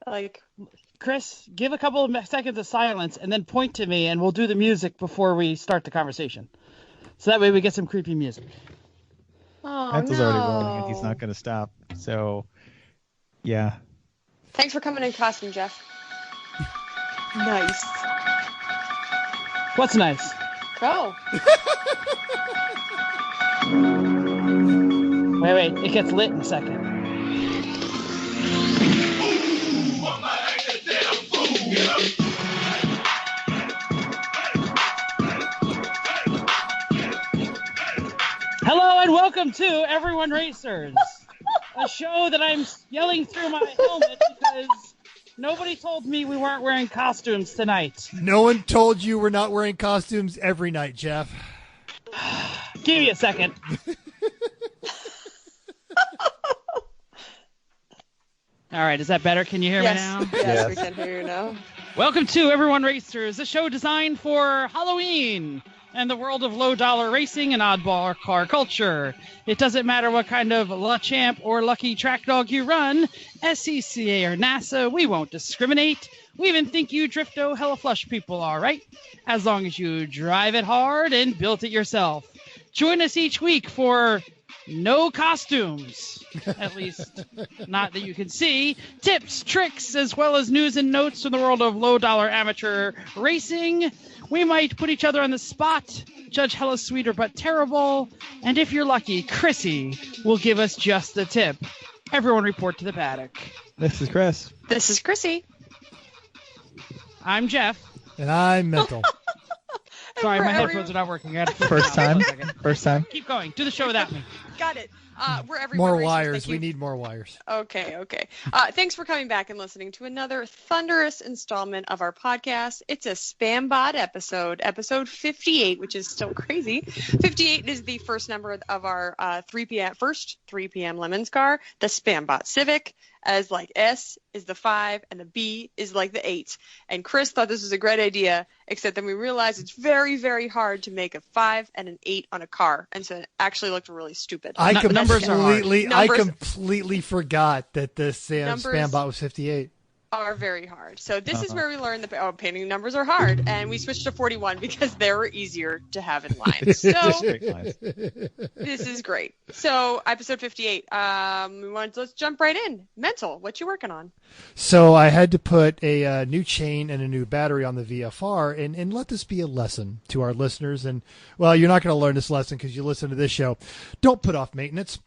Like, Chris, give a couple of seconds of silence and then point to me, and we'll do the music before we start the conversation. So that way we get some creepy music. oh Mental's no. already rolling, and he's not going to stop. So, yeah. Thanks for coming in costume, Jeff. Nice. What's nice? Go. Wait, it gets lit in a second. Hello and welcome to Everyone Racers, a show that I'm yelling through my helmet because nobody told me we weren't wearing costumes tonight. No one told you we're not wearing costumes every night, Jeff. Give me a second. All right, is that better? Can you hear me now? Yes, we can hear you now. Welcome to Everyone Racers, a show designed for Halloween and the world of low-dollar racing and oddball car culture. It doesn't matter what kind of La Champ or Lucky Track Dog you run, SCCA or NASA, we won't discriminate. We even think you drifto hella flush people are, right? As long as you drive it hard and built it yourself. Join us each week for no costumes, at least not that you can see, tips, tricks, as well as news and notes from the world of low-dollar amateur racing. We might put each other on the spot, judge hella sweeter but terrible, and if you're lucky, Chrissy will give us just the tip. Everyone report to the paddock. This is Chris. This is Chrissy. I'm Jeff. And I'm Mental. Sorry, my headphones are not working. First time. Keep going. Do the show without me. Got it. We're Everyone More Racers. wires. We need more wires. Okay. Thanks for coming back and listening to another thunderous installment of our podcast. It's a spam bot episode 58, which is still crazy. 58 is the first number of our 3 p.m. Lemons car, the spam bot Civic. As like S is the 5 and the B is like the 8. And Chris thought this was a great idea, except then we realized it's very, very hard to make a 5 and an 8 on a car. And so it actually looked really stupid. I Numbers completely forgot that the spam bot was 58. Are very hard. So this is where we learned that painting numbers are hard, and we switched to 41 because they were easier to have in lines. So this is great. So episode 58. Let's jump right in. Mental, what you working on? So I had to put a new chain and a new battery on the VFR, and let this be a lesson to our listeners. And well, you're not going to learn this lesson because you listen to this show. Don't put off maintenance.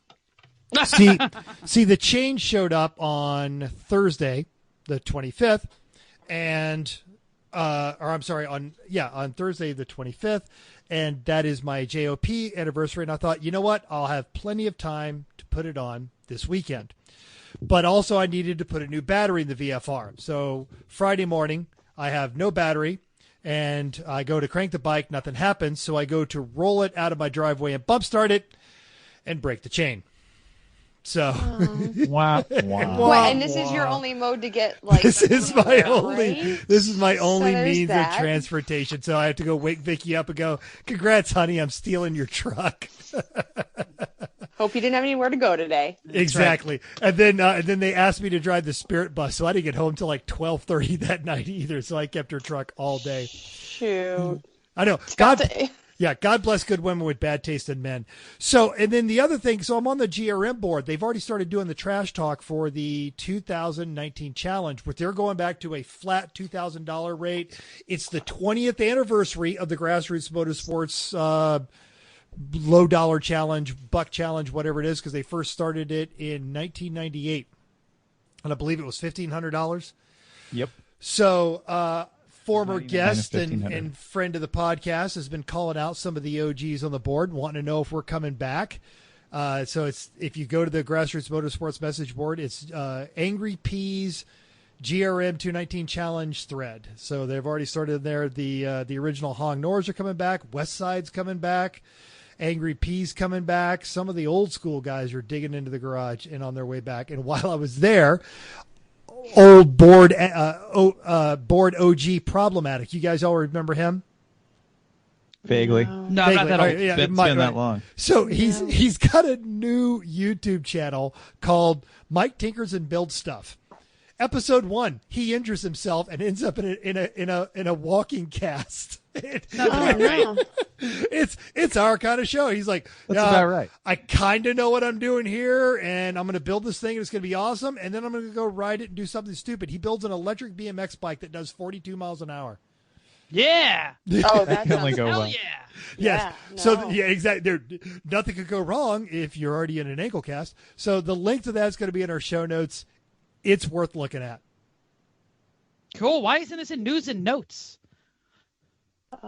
See, the chain showed up on Thursday, the 25th, and on Thursday the 25th, and that is my JOP anniversary. And I thought, you know what, I'll have plenty of time to put it on this weekend. But also I needed to put a new battery in the VFR. So Friday morning I have no battery, and I go to crank the bike, nothing happens. So I go to roll it out of my driveway and bump start it and break the chain. So, wow. And this is your only mode to get like. This is my only So means that. of transportation. So I have to go wake Vicky up and go, "Congrats, honey! I'm stealing your truck." Hope you didn't have anywhere to go today. Exactly. Right. And then they asked me to drive the Spirit bus, so I didn't get home till like 12:30 that night either. So I kept her truck all day. Shoot. I know. God bless good women with bad taste in men. So, and then the other thing, so I'm on the GRM board. They've already started doing the trash talk for the 2019 challenge, but they're going back to a flat $2,000 rate. It's the 20th anniversary of the Grassroots Motorsports low dollar challenge, buck challenge, whatever it is, because they first started it in 1998. And I believe it was $1,500. Yep. So, former guest and friend of the podcast has been calling out some of the OGs on the board, wanting to know if we're coming back. So it's, if you go to the Grassroots Motorsports message board, it's Angry Peas GRM 219 Challenge thread. So they've already started there. The original Hong Nors are coming back. West Side's coming back. Angry Peas coming back. Some of the old school guys are digging into the garage and on their way back. And while I was there, old board OG Problematic. You guys all remember him? Vaguely. No, I'm not that old. Yeah, it's been that long. So he's got a new YouTube channel called Mike Tinkers and Build Stuff. Episode 1, he injures himself and ends up in a walking cast. No. It's our kind of show. He's like, That's about right. I kind of know what I'm doing here, and I'm going to build this thing, and it's going to be awesome, and then I'm going to go ride it and do something stupid. He builds an electric BMX bike that does 42 miles an hour. Yeah. Oh, That can only go Hell well. yeah. Yes. Yeah, So no. exactly. Nothing could go wrong if you're already in an ankle cast. So the link to that is going to be in our show notes. It's worth looking at. Cool. Why isn't this in news and notes?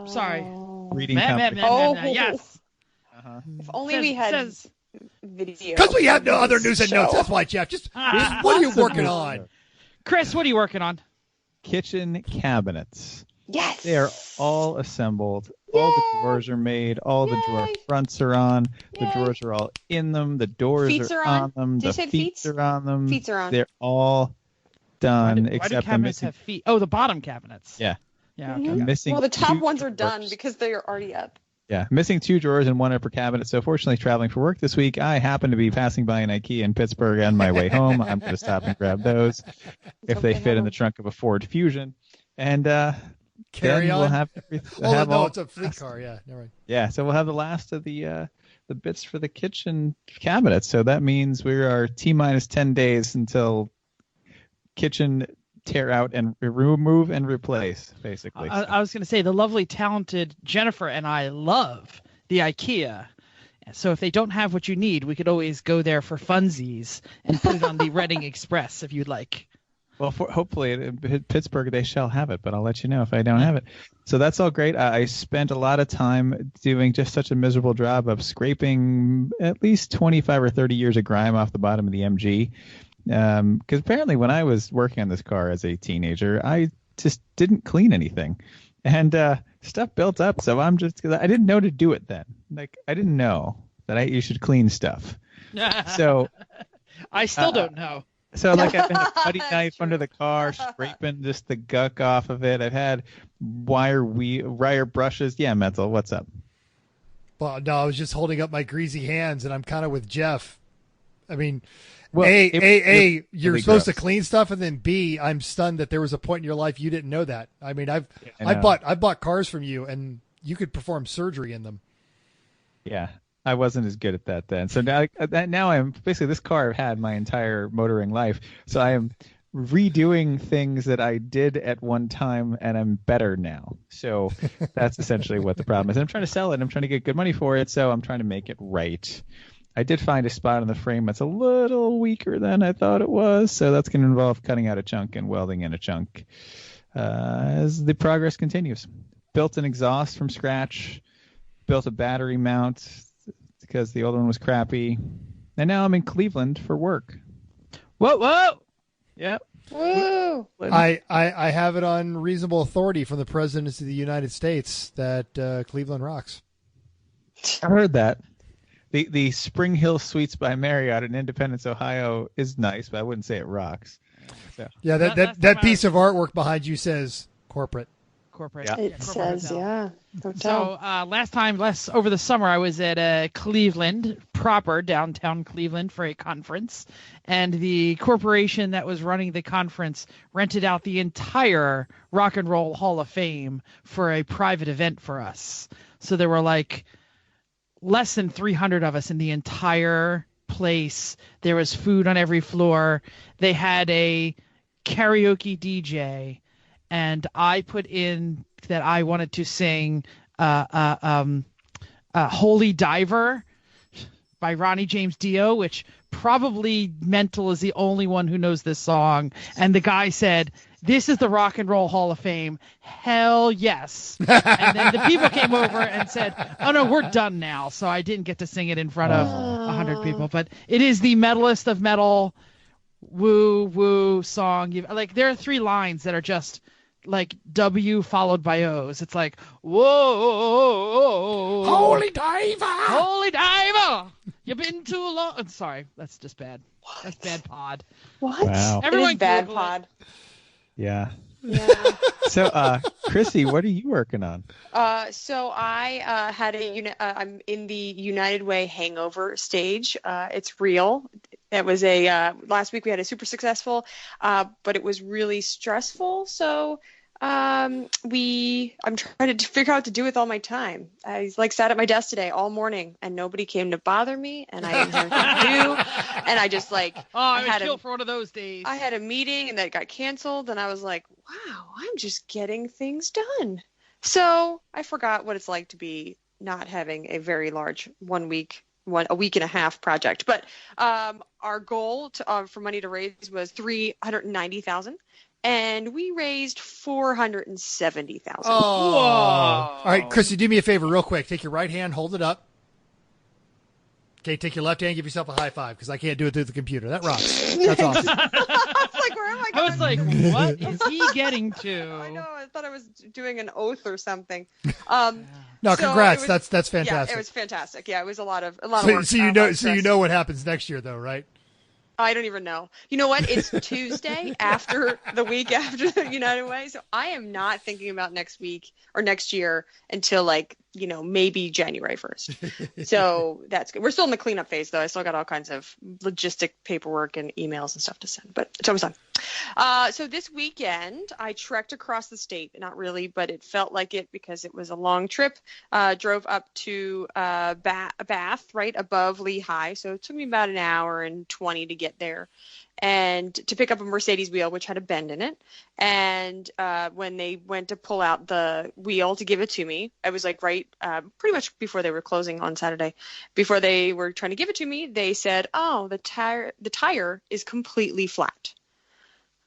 Sorry. Reading Man. comprehension. Yes. Uh-huh. If only we had Says- video. Because we have no other news and Show. notes. That's why, Jeff. Just what are you working on? Chris, what are you working on? Kitchen cabinets. Yes. They are all assembled. All the drawers are made. All the drawer Yay. fronts are on. The Yay. drawers are all in them. The doors Feets are are on. on them. Did you The say feet feets? are on them. Feet are on. They're all done Why do except the cabinets missing. have feet? Oh, the bottom cabinets. Yeah. Yeah. Mhm. Okay. Missing Well, the top two ones are done drawers. because they are already up. Yeah, missing 2 drawers and 1 upper cabinet. So fortunately, traveling for work this week, I happen to be passing by an IKEA in Pittsburgh on my way home. I'm going to stop and grab those if they fit in the trunk of a Ford Fusion. And Carry then on. we'll have It's a fleet car. Yeah. Never mind. Yeah, so we'll have the last of the bits for the kitchen cabinets. So that means we are T-minus 10 days until kitchen tear out and remove and replace, basically. I was going to say the lovely, talented Jennifer and I love the IKEA. So if they don't have what you need, we could always go there for funsies and put it on the Reading Express if you'd like. Well, hopefully in Pittsburgh they shall have it, but I'll let you know if I don't have it. So that's all great. I spent a lot of time doing just such a miserable job of scraping at least 25 or 30 years of grime off the bottom of the MG. Because apparently when I was working on this car as a teenager, I just didn't clean anything. And stuff built up. So I didn't know to do it then. Like, I didn't know that you should clean stuff. So I still don't know. So, like, I've been a putty knife under the car, scraping just the gunk off of it. I've had wire brushes. Yeah, Mental, what's up? Well, no, I was just holding up my greasy hands, and I'm kind of with Jeff. I mean, Well, A, you're really supposed to gross. clean stuff, and then B, I'm stunned that there was a point in your life you didn't know that. I mean, I I know. bought cars from you, and you could perform surgery in them. Yeah, I wasn't as good at that then. So now I'm basically, this car I've had my entire motoring life. So I am redoing things that I did at one time, and I'm better now. So that's essentially what the problem is. And I'm trying to sell it, and I'm trying to get good money for it, so I'm trying to make it right. I did find a spot on the frame that's a little weaker than I thought it was, so that's going to involve cutting out a chunk and welding in a chunk as the progress continues. Built an exhaust from scratch, built a battery mount because the old one was crappy, and now I'm in Cleveland for work. Whoa! Yep. Woo! I have it on reasonable authority from the President of the United States that Cleveland rocks. I heard that. The Spring Hill Suites by Marriott in Independence, Ohio is nice, but I wouldn't say it rocks. So, Yeah, that piece of artwork behind you says corporate. Corporate. Yeah. It corporate says, hotel. yeah. So Hotel. over the summer, I was at Cleveland, proper downtown Cleveland, for a conference, and the corporation that was running the conference rented out the entire Rock and Roll Hall of Fame for a private event for us. So there were like less than 300 of us in the entire place. There was food on every floor. They had a karaoke DJ. And I put in that I wanted to sing Holy Diver by Ronnie James Dio, which probably Mental is the only one who knows this song. And the guy said, "This is the Rock and Roll Hall of Fame. Hell yes." And then the people came over and said, "Oh, no, we're done now." So I didn't get to sing it in front of 100 people. But it is the metalist of metal woo woo song. Like, there are 3 lines that are just like W followed by O's. It's like, whoa, Holy diver! holy diver, you've been too long. Sorry, that's just bad. That's bad pod. What? Wow. Everyone it is bad Google it. pod. yeah. Yeah. So, Chrissy, what are you working on? So I had I'm in the United Way hangover stage. It's real. It was last week we had a super successful, but it was really stressful. So I'm trying to figure out what to do with all my time. I sat at my desk today all morning and nobody came to bother me and I didn't have anything to do. And I just I was chill for one of those days. I had a meeting and that got canceled and I was like, wow, I'm just getting things done. So I forgot what it's like to be not having a very large a week and a half project. But our goal for money to raise was $390,000, and we raised $470,000. Oh, all right, Chrissy, do me a favor, real quick. Take your right hand, hold it up. Okay, take your left hand, give yourself a high five because I can't do it through the computer. That rocks. That's awesome. I was like, where am I going? I was like, what is he getting to? I know. I thought I was doing an oath or something. No, congrats. That's fantastic. Yeah, it was fantastic. Yeah, it was a lot of work. So you know what happens next year, though, right? I don't even know. You know what? It's Tuesday after the week after the United Way. So I am not thinking about next week or next year until maybe January 1st. So that's good. We're still in the cleanup phase, though. I still got all kinds of logistic paperwork and emails and stuff to send, but it's almost done. So this weekend, I trekked across the state. Not really, but it felt like it because it was a long trip. Drove up to Bath, right above Lehigh. So it took me about an hour and 20 to get there. And to pick up a Mercedes wheel, which had a bend in it. And when they went to pull out the wheel to give it to me, I was pretty much before they were closing on Saturday, before they were trying to give it to me, they said, oh, the tire is completely flat.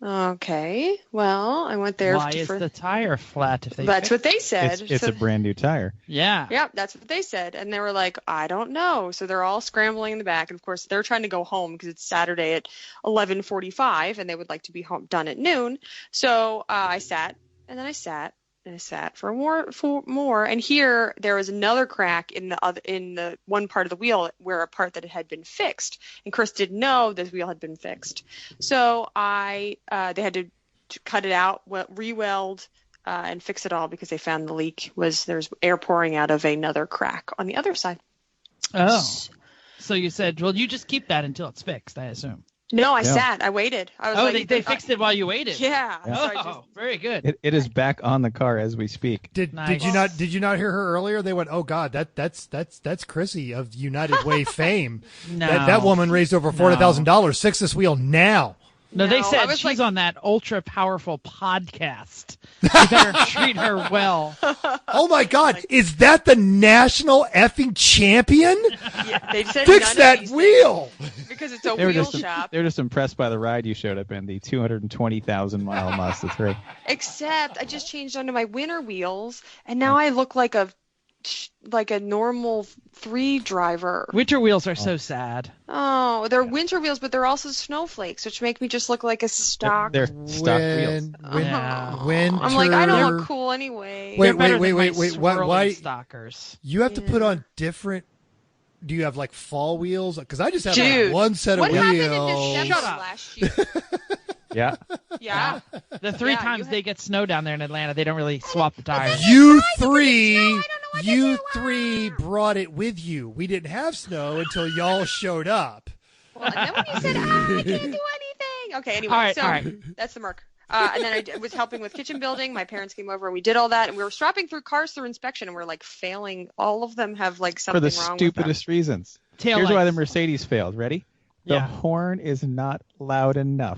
Okay, well, I went there. Why is the tire flat? That's what they said. It's a brand new tire. Yeah. Yeah, that's what they said. And they were like, I don't know. So they're all scrambling in the back. And, of course, they're trying to go home because it's Saturday at 11:45, and they would like to be home done at noon. So I sat, and then I sat, and I sat for more. And here there was another crack in the one part of the wheel where a part that had been fixed. And Chris didn't know this wheel had been fixed. So they had to cut it out, re-weld, and fix it all because they found the leak there's air pouring out of another crack on the other side. Oh. So you said, well, you just keep that until it's fixed, I assume. No, I sat. I waited. I was they fixed it while you waited. Yeah. Oh, very good. It is back on the car as we speak. Did you not hear her earlier? They went, oh God, that's Chrissy of United Way fame. No. That woman raised over $400,000. Fix this wheel now. No, they said she's on that ultra powerful podcast. You better treat her well. Oh my God, is that the national effing champion? Yeah, they said fix that wheel because it's a wheel shop. They were just impressed by the ride you showed up in, the 220,000-mile Mazda 3. Except I just changed onto my winter wheels, and now I look like a normal 3 driver. Winter wheels are so sad. Oh, they're winter wheels, but they're also snowflakes, which make me just look like a stock. They're stock wheels. I'm like, I don't look cool anyway. Wait. Why? Stalkers. You have to put on different. Do you have fall wheels? Because I just have one set of wheels. What happened in December last year? Yeah. Yeah. The 3 times they get snow down there in Atlanta, they don't really swap the tires. You three brought it with you. We didn't have snow until y'all showed up. Well, and then when you said, I can't do anything. Okay, anyway, all right. That's the Merc. And then I was helping with kitchen building. My parents came over and we did all that. And we were swapping through cars through inspection and we're failing. All of them have something wrong with them. For the stupidest reasons. Here's why the Mercedes failed. Ready? The horn is not loud enough.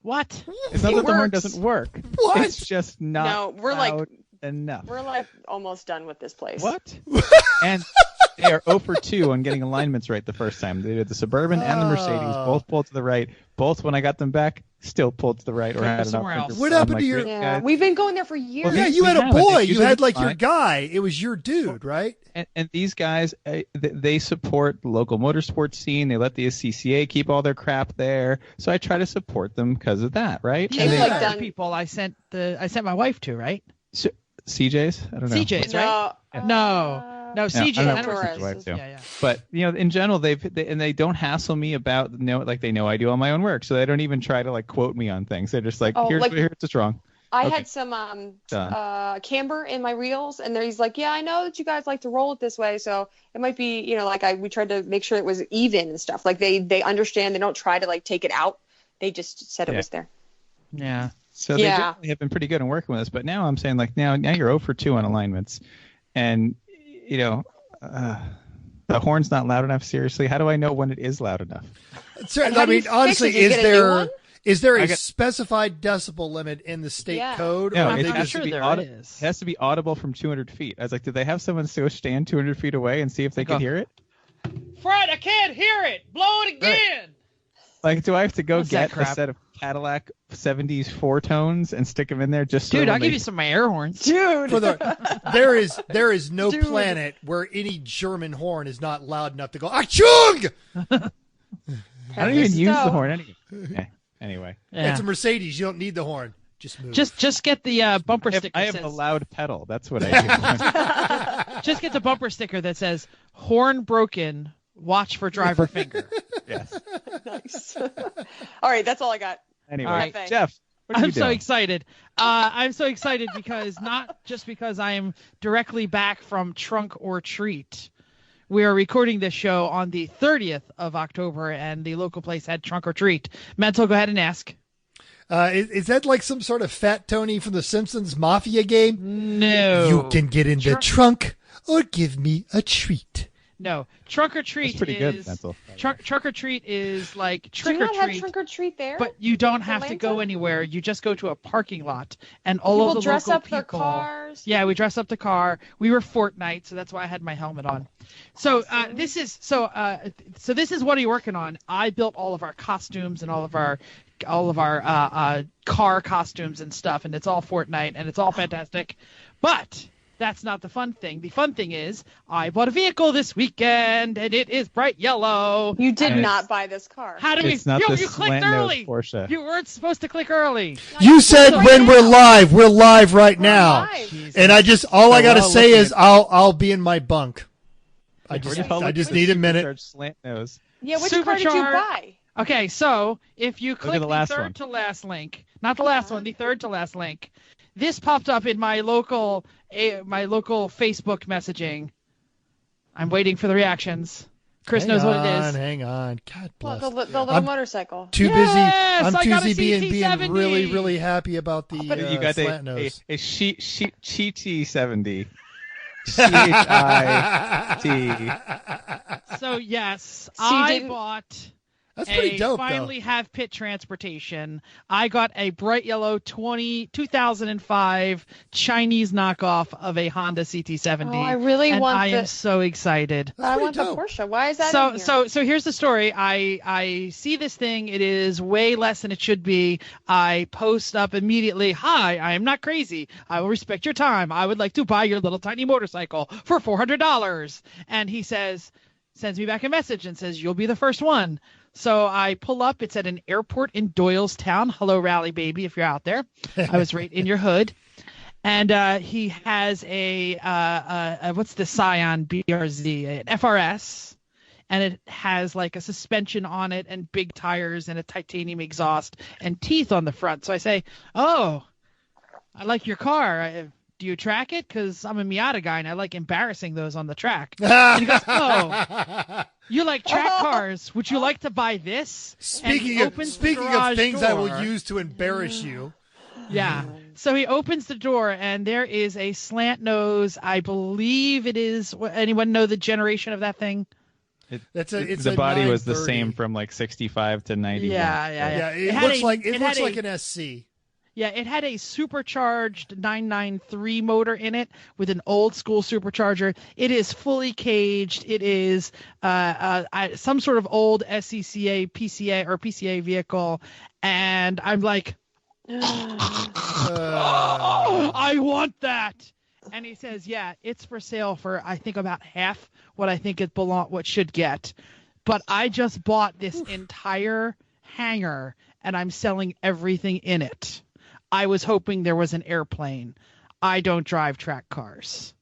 What? It's not that the horn doesn't work. What? It's just not loud enough. We're almost done with this place. What? And they are 0 for 2 on getting alignments right the first time. They did the Suburban and the Mercedes. Both pulled to the right. Both, when I got them back, still pulled to the right or had somewhere else. What happened to your... Yeah, we've been going there for years. Well, you had a boy. You had your guy. It was your dude, right? And these guys, they support the local motorsports scene. They let the CCA keep all their crap there. So I try to support them because of that, right? And they people I sent my wife to, right? So, CJ's? I don't know. CJ's, right? No, CJ. I know CJ's wife too. Yeah. But in general, they don't hassle me about they know I do all my own work, so they don't even try to quote me on things. They're just like, here's what's wrong. I Okay. had some Done. camber in my reels, and he's like, yeah, I know that you guys like to roll it this way, so it might be, like we tried to make sure it was even and stuff. Like they understand, they don't try to like take it out. They just said it was there. Yeah. So they Yeah. generally have been pretty good in working with us, but now I'm saying like now you're 0 for 2 on alignments, and the horn's not loud enough. Seriously, how do I know when it is loud enough? And how I do you mean, fix honestly, it? Do you get a new one? is there a I got- specified decibel limit in the state Yeah. code? No, or I'm it they not has just, to sure be there audi- is. It has to be audible from 200 feet. I was like, did they have someone go stand 200 feet away and see if they could hear it? Fred, I can't hear it. Blow it again. Like, do I have to go What's that get a crap? set of Cadillac 70s 4-tones and stick them in there just so Dude, when I'll give they- you some of my air horns. Dude. there is no Dude. planet where any German horn is not loud enough to go Achtung! I don't even use the So- horn anyway. Yeah. It's a Mercedes. You don't need the horn. Just move. Just get the bumper sticker. I have that a says- loud pedal. That's what I do. Just get the bumper sticker that says "Horn broken. Watch for driver finger." Yes. Nice. All right, that's all I got. Anyway, All right. Jeff, what are you I'm so doing? excited. I'm so excited because not just because I am directly back from Trunk or Treat. We are recording this show on the 30th of October, and the local place had Trunk or Treat. Mental, go ahead and ask. Is that like some sort of Fat Tony from the Simpsons Mafia game? No. You can get in the trunk or give me a treat. No. Trunk or Treat That's pretty is good, Mental. Trunk or Treat is like Do trick you or not have treat. trunk or treat there? But you don't have to Atlanta? go anywhere. You just go to a parking lot, and all People of the dress local up their people. cars. Yeah, we dress up the car. We were Fortnite, so that's why I had my helmet on. So this is what are you working on? I built all of our costumes and all of our car costumes and stuff, and it's all Fortnite, and it's all fantastic. But that's not the fun thing. The fun thing is I bought a vehicle this weekend, and it is bright yellow. You did And not buy this car. How do we? It's not Yo, the you clicked slant-nose early. Porsche. You weren't supposed to click early. You said Right when now. we're live. We're live right now. live. Jesus. And I just all I So got to while say looking is at- I'll be in my bunk. I We're just just all I looking just at the need a minute. supercharged slant nose. Yeah, which car did you Supercharged. buy? Okay, so if you at click the the last third one. to last link, not the last one, the third to last link, this popped up in my local Facebook messaging. I'm waiting for the reactions. Chris knows what it is. Hang on. God Well, bless. the little I'm motorcycle. Too Yes, busy. I I'm got a too busy being CT70. really happy about the You got slant nose. a Cheaty 70. CHIT. So yes, So you I didn't- bought That's pretty dope, finally have pit transportation. I got a bright yellow 2005 Chinese knockoff of a Honda CT70. Oh, I really and want I am the. so excited. I want the dope. Porsche. Why is that? in here? So here's the story. I see this thing. It is way less than it should be. I post up immediately. Hi, I am not crazy. I will respect your time. I would like to buy your little tiny motorcycle for $400. And he sends me back a message and says, you'll be the first one. So I pull up. It's at an airport in Doylestown. Hello, Rally Baby, if you're out there. I was right in your hood. And he has a what's the Scion BRZ, an FRS, and it has like a suspension on it and big tires and a titanium exhaust and teeth on the front. So I say, oh, I like your car. Do you track it? Because I'm a Miata guy and I like embarrassing those on the track. And he goes, oh, you like track cars? Would you like to buy this? And he Speaking opens the of garage things I will door. use to embarrass you. Yeah. So he opens the door and there is a slant nose. I believe it is. Anyone know the generation of that thing? It's The a body was the 930. same from like 65 to 91. Yeah. Yeah, it had looks a- like it had a- an SC. Yeah, it had a supercharged 993 motor in it with an old school supercharger. It is fully caged. It is some sort of old SCCA, PCA, or PCA vehicle. And I'm like, oh, I want that. And he says, yeah, it's for sale for, I think, about half what I think what should get. But I just bought this entire hangar and I'm selling everything in it. I was hoping there was an airplane. I don't drive track cars.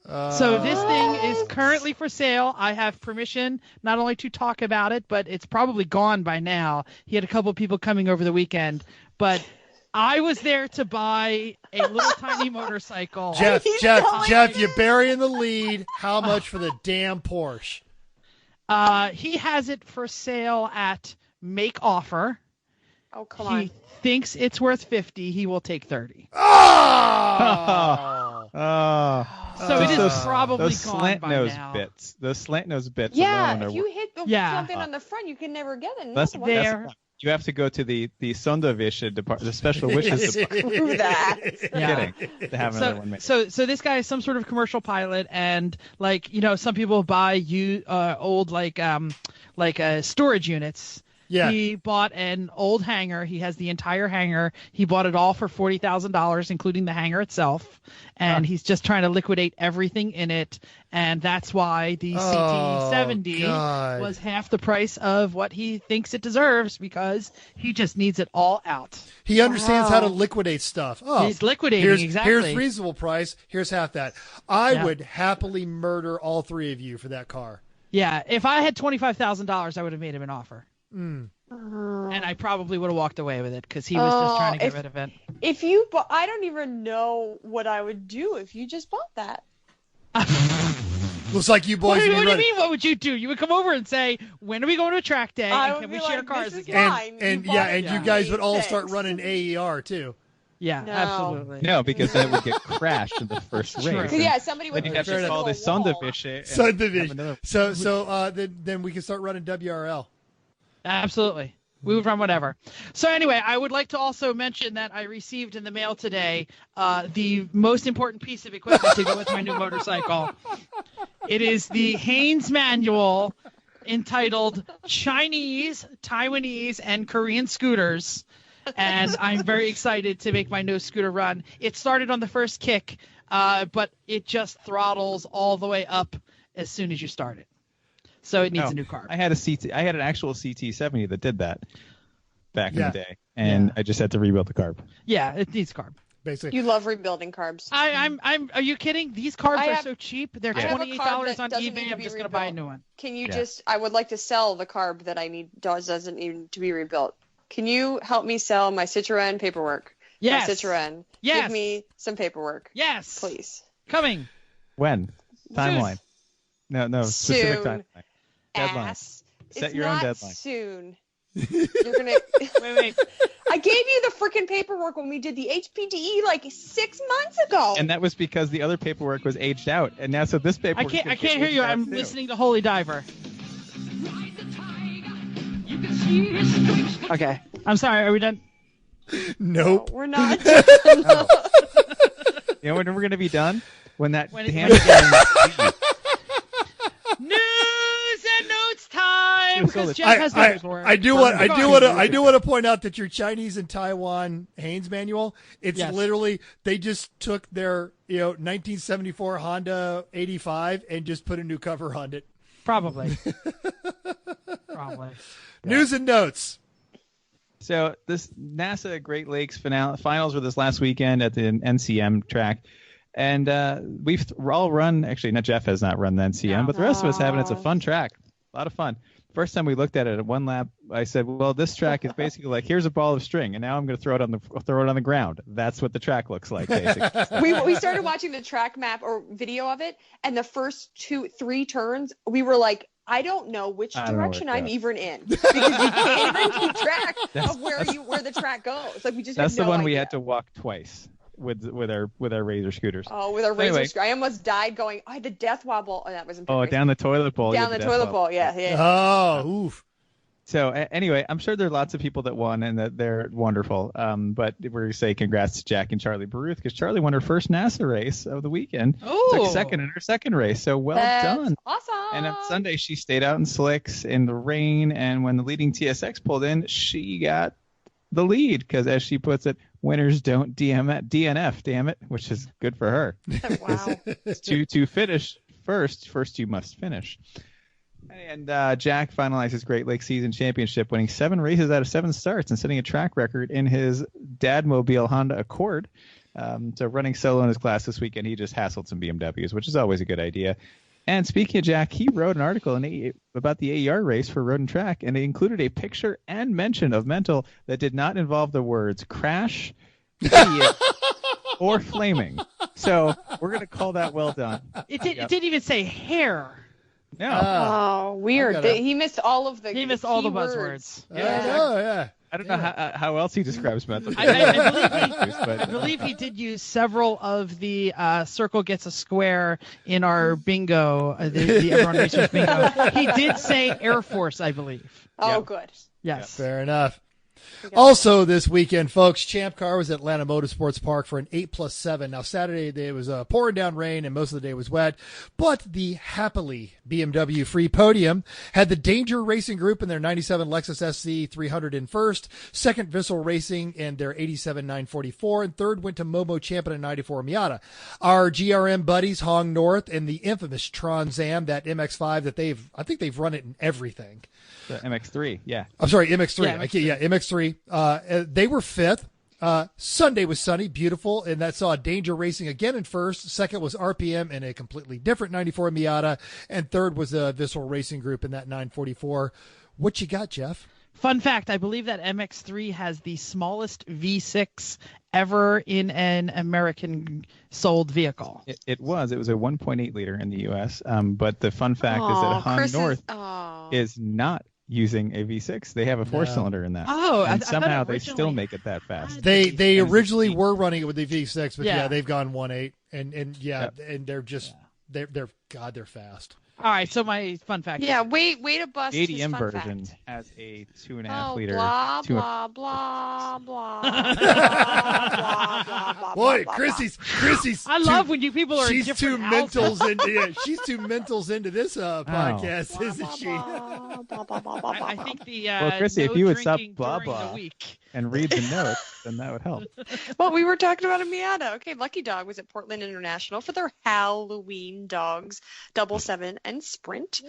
So this thing is currently for sale. I have permission not only to talk about it, but it's probably gone by now. He had a couple of people coming over the weekend, but I was there to buy a little tiny motorcycle. Jeff, you're burying the lead. How much for the damn Porsche? He has it for sale at make offer. Oh, come on. He thinks it's worth 50. He will take 30. Oh! So it is probably those gone slant by nose now. bits. Those slant nose bits. Yeah, alone if are you hit something on the front, you can never get it. That's No, there. you have to go to the Sonderwische department, the special wishes department. Screw that. Yeah. Kidding. To have another one made. So this guy is some sort of commercial pilot, and some people buy old storage units. Yeah. He bought an old hangar. He has the entire hangar. He bought it all for $40,000, including the hangar itself. And he's just trying to liquidate everything in it. And that's why the CT70 was half the price of what he thinks it deserves, because he just needs it all out. He understands how to liquidate stuff. Oh, He's liquidating, exactly. Here's reasonable price. Here's half that. I would happily murder all three of you for that car. Yeah, if I had $25,000, I would have made him an offer. And I probably would have walked away with it because he was just trying to get rid of it. If you, I don't even know what I would do if you just bought that. Looks like you boys. What do you mean? What would you do? You would come over and say, "When are we going to a track day? And can we share cars again?" And you guys would all start running AER too. Yeah, No. Absolutely. No, because then it would get crashed in the first race. Yeah, somebody would Then you'd have to call the Sonderwische. So then we can start running WRL. Absolutely. We would run whatever. So anyway, I would like to also mention that I received in the mail today the most important piece of equipment to go with my new motorcycle. It is the Haynes manual entitled Chinese, Taiwanese, and Korean Scooters. And I'm very excited to make my new scooter run. It started on the first kick, but it just throttles all the way up as soon as you start it. So it needs a new carb. I had an actual CT70 that did that back in the day, and I just had to rebuild the carb. Yeah, it needs carb. Basically, you love rebuilding carbs. Are you kidding? These carbs are so cheap. They're $28 on eBay. I'm just going to buy a new one. Can you I would like to sell the carb that I need. Doesn't need to be rebuilt. Can you help me sell my Citroen paperwork? Yes. My Citroen. Yes. Give me some paperwork. Yes. Please. Coming. When? Timeline. No. Specific Soon. timeline. Deadline. Ass. Set your own deadline. Soon. You're gonna wait. I gave you the freaking paperwork when we did the HPDE like 6 months ago. And that was because the other paperwork was aged out, and now so this paperwork. I can't hear you. I'm listening to Holy Diver. Okay. I'm sorry. Are we done? Nope. No, we're not. You know when we're gonna be done? When hand again. News and notes time. Because Jeff has I do want to point out that your Chinese and Taiwan Haynes manual. It's literally they just took their 1974 Honda 85 and just put a new cover on it. Probably. News and notes. So this NASA Great Lakes finals were this last weekend at the NCM track. And we're all run, actually, not Jeff has not run the NCM, but the rest of us have, and it's a fun track. A lot of fun. First time we looked at it at one lap, I said, well, this track is basically like, here's a ball of string, and now I'm going to throw it on the ground. That's what the track looks like, basically. we started watching the track map or video of it, and the first 2-3 turns, we were like, I don't know which direction I'm even in, because you can't even keep track of where the track goes. Like we just that's had no the one idea. we had to walk twice with our Razor scooters. Oh, with our Razor scooter, I almost died going. I had the death wobble. Oh, that was embarrassing. Oh, down the toilet bowl. Down the toilet bowl. Yeah. Oh, oof. So anyway, I'm sure there are lots of people that won and that they're wonderful. But we're going to say congrats to Jack and Charlie Baruth because Charlie won her first NASA race of the weekend. Oh, took second in her second race. So that's done. Awesome. And on Sunday she stayed out in slicks in the rain, and when the leading TSX pulled in, she got the lead because, as she puts it, winners don't DNF, damn it, which is good for her. Wow. to finish first you must finish. And Jack finalized his Great Lakes season championship, winning 7 races out of 7 starts and setting a track record in his Dadmobile Honda Accord. So running solo in his class this weekend, he just hassled some BMWs, which is always a good idea. And speaking of Jack, he wrote an article about the AER race for Road and Track, and it included a picture and mention of Mental that did not involve the words crash, idiot, or flaming. So we're going to call that well done. It didn't even say hair. No. Oh, weird. He missed all of the. He missed all the buzzwords. I don't know how else he describes Mental. I believe he did use several of the circle gets a square in our bingo, the Everyone Racers bingo. He did say Air Force, I believe. Oh, good. Yes. Fair enough. Also this weekend, folks, Champ Car was at Atlanta Motorsports Park for an 8+7. Now, Saturday, it was pouring down rain, and most of the day was wet. But the happily BMW free podium had the Danger Racing Group in their 97 Lexus SC 300 in first, second Vissel Racing in their 87 944, and third went to Momo Champion in 94 Miata. Our GRM buddies, Hong North, and the infamous Trans Am, that MX-5 that I think they've run it in everything. The MX-3, yeah. I'm sorry, MX-3. Yeah, MX-3. They were fifth. Sunday was sunny, beautiful, and that saw Danger Racing again in first. Second was RPM in a completely different 94 Miata, and third was the Vissel Racing Group in that 944. What you got, Jeff? Fun fact, I believe that MX-3 has the smallest V6 ever in an American sold vehicle. It was a 1.8 liter in the U.S., but the fun fact is that Hong North is not using a V6. They have a four-cylinder in that. Oh, and somehow they still make it that fast. They originally were running it with the V6, but they've gone 1.8, and they're just they're fast. All right, so my fun fact. Yeah, way to bust the his ADM fun version fact. has a 2.5 liter. Blah, blah, blah, blah, blah, blah, blah, Boy, blah, Chrissy's. I love when you people are. She's different too houses. she's too mentals into this podcast, blah, isn't she? blah, blah, blah, blah, blah, I blah. think the Well, Chrissy, no if you would stop drinking blah, during the blah. week. And read the notes, then that would help. Well, we were talking about a Miata. Okay, Lucky Dog was at Portland International for their Halloween Dogs Double 7 and Sprint.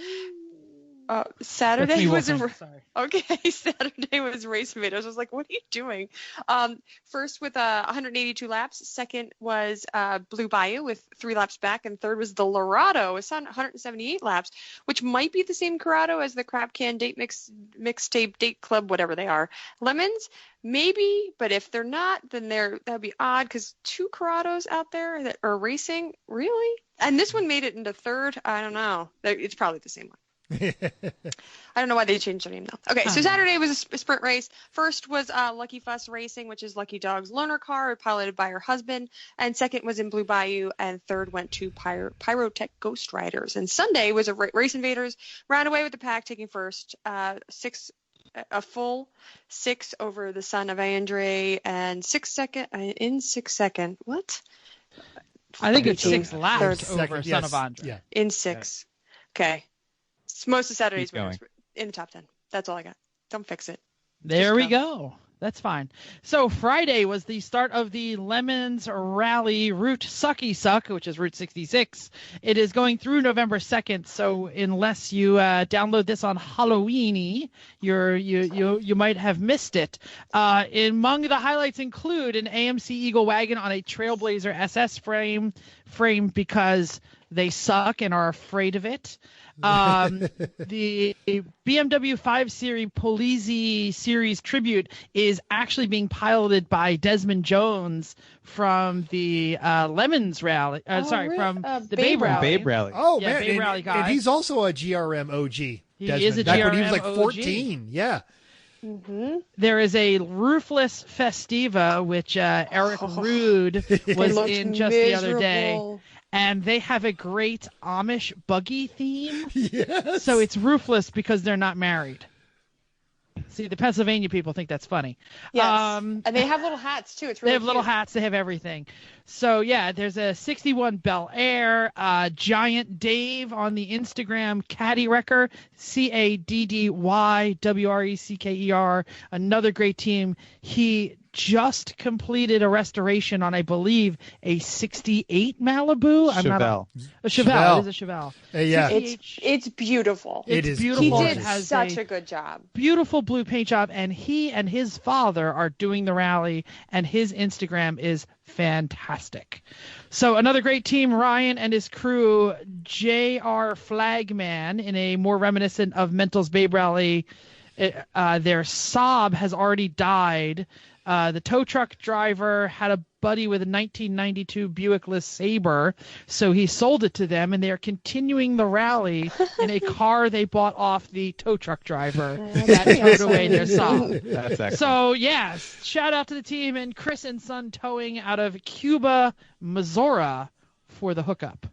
Saturday was Saturday was Race Tomatoes. I was like, what are you doing? First with 182 laps. Second was Blue Bayou with 3 laps back, and third was the Lorado. It's on 178 laps, which might be the same Corrado as the Crab Can Date Mixtape Date Club, whatever they are. Lemons, maybe, but if they're not, then that'd be odd because 2 Corrados out there that are racing, really? And this one made it into third. I don't know. It's probably the same one. I don't know why they changed their name though. Okay, so Saturday was a sprint race. First was Lucky Fuss Racing, which is Lucky Dog's loaner car, piloted by her husband. And second was in Blue Bayou, and third went to Pyrotech Ghost Riders. And Sunday was a Race Invaders, ran away with the pack, taking first. A full 6 over the son of Andre, and 6 second. What? I think it's 6 Third. laps over Son of Andre. Yeah. In 6. Okay. Most of Saturday's Keep going. winners were in the top 10. That's all I got. Don't fix it. There we go. That's fine. So Friday was the start of the Lemons Rally Route Sucky Suck, which is Route 66. It is going through November 2nd. So unless you download this on Halloweeny, you might have missed it. Among the highlights include an AMC Eagle wagon on a Trailblazer SS frame because they suck and are afraid of it. The BMW 5 Series Polizzi Series Tribute is actually being piloted by Desmond Jones from the Lemons Rally. From the Babe Rally. Babe Rally. Oh, Yeah, man. Babe Rally guy. And he's also a GRM OG. He Desmond. is a Back when he was GRM like OG. 14. Yeah. Mm-hmm. There is a Roofless Festiva, which Eric Rude was in just the other day. And they have a great Amish buggy theme. Yes. So it's roofless because they're not married. See, the Pennsylvania people think that's funny. Yes. And they have little hats, too. It's really They have little cute. hats. They have everything. So, yeah, there's a 61 Bel Air, Giant Dave on the Instagram, Caddy Wrecker, CADDYWRECKER, another great team. He just completed a restoration on, I believe, a 68 Malibu. Chevelle. A Chevelle. It is a Chevelle. Yeah. It's beautiful. It's is beautiful. He It did has such a good job. beautiful blue paint job, and he and his father are doing the rally, and his Instagram is fantastic. So another great team, Ryan and his crew, J.R. Flagman, in a more reminiscent of Mental's Babe Rally. Their Saab has already died. The tow truck driver had a buddy with a 1992 Buick LeSabre, so he sold it to them, and they are continuing the rally in a car they bought off the tow truck driver that towed away their Saab. That's excellent. So, yes, shout out to the team and Chris and Son Towing out of Cuba, Missouri for the hookup.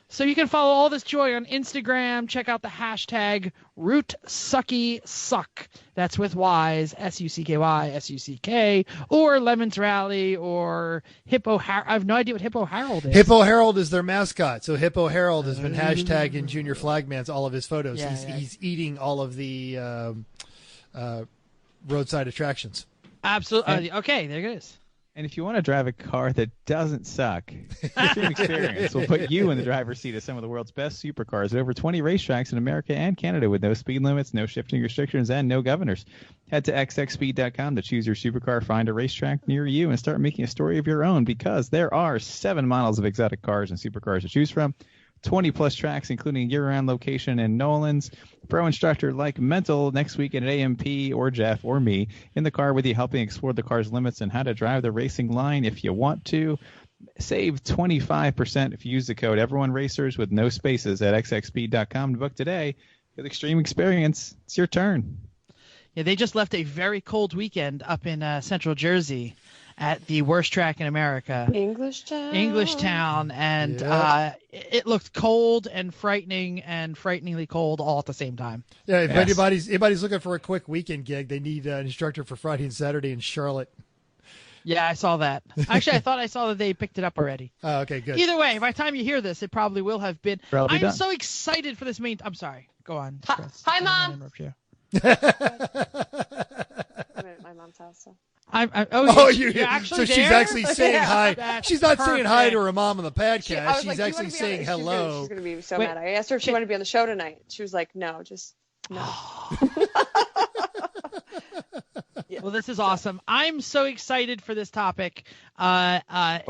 So you can follow all this joy on Instagram. Check out the hashtag RootSuckySuck. That's with Y's, SUCKY, SUCK, or Lemons Rally, or Hippo Harold. I have no idea what Hippo Harold is. Hippo Harold is their mascot. So Hippo Harold has been hashtagged in Junior Flagman's all of his photos. Yeah, He's eating all of the roadside attractions. Absolutely. Okay, there it is. And if you want to drive a car that doesn't suck, Extreme Experience will put you in the driver's seat of some of the world's best supercars at over 20 racetracks in America and Canada with no speed limits, no shifting restrictions, and no governors. Head to xxspeed.com to choose your supercar, find a racetrack near you, and start making a story of your own, because there are 7 models of exotic cars and supercars to choose from. 20-plus tracks, including year-round location in Nolan's. Pro instructor like Mental next week at AMP, or Jeff or me in the car with you, helping explore the car's limits and how to drive the racing line if you want to. Save 25% if you use the code EveryoneRacers with no spaces at xxspeed.com to book today. With Extreme Experience, it's your turn. Yeah, they just left a very cold weekend up in Central Jersey at the worst track in America, Englishtown, and it looked cold and frightening and frighteningly cold all at the same time. Yeah, if anybody's looking for a quick weekend gig, they need an instructor for Friday and Saturday in Charlotte. Yeah, I saw that. Actually, I thought I saw that they picked it up already. Oh, okay, good. Either way, by the time you hear this, it probably will have been. Probably I'm done. so excited for this main. I'm sorry. Go on. Chris. Hi, I don't Mom. wanna interrupt you. I'm at my mom's house. So. You're actually so there? she's actually saying hi. That's She's not saying hi perfect. to her mom on the podcast. I was She's like, "Do you actually wanna be saying on-" hello. She's going to be so Wait. mad. I asked her if she wanted to be on the show tonight. She was like, no, just no. Well, this is awesome. I'm so excited for this topic. What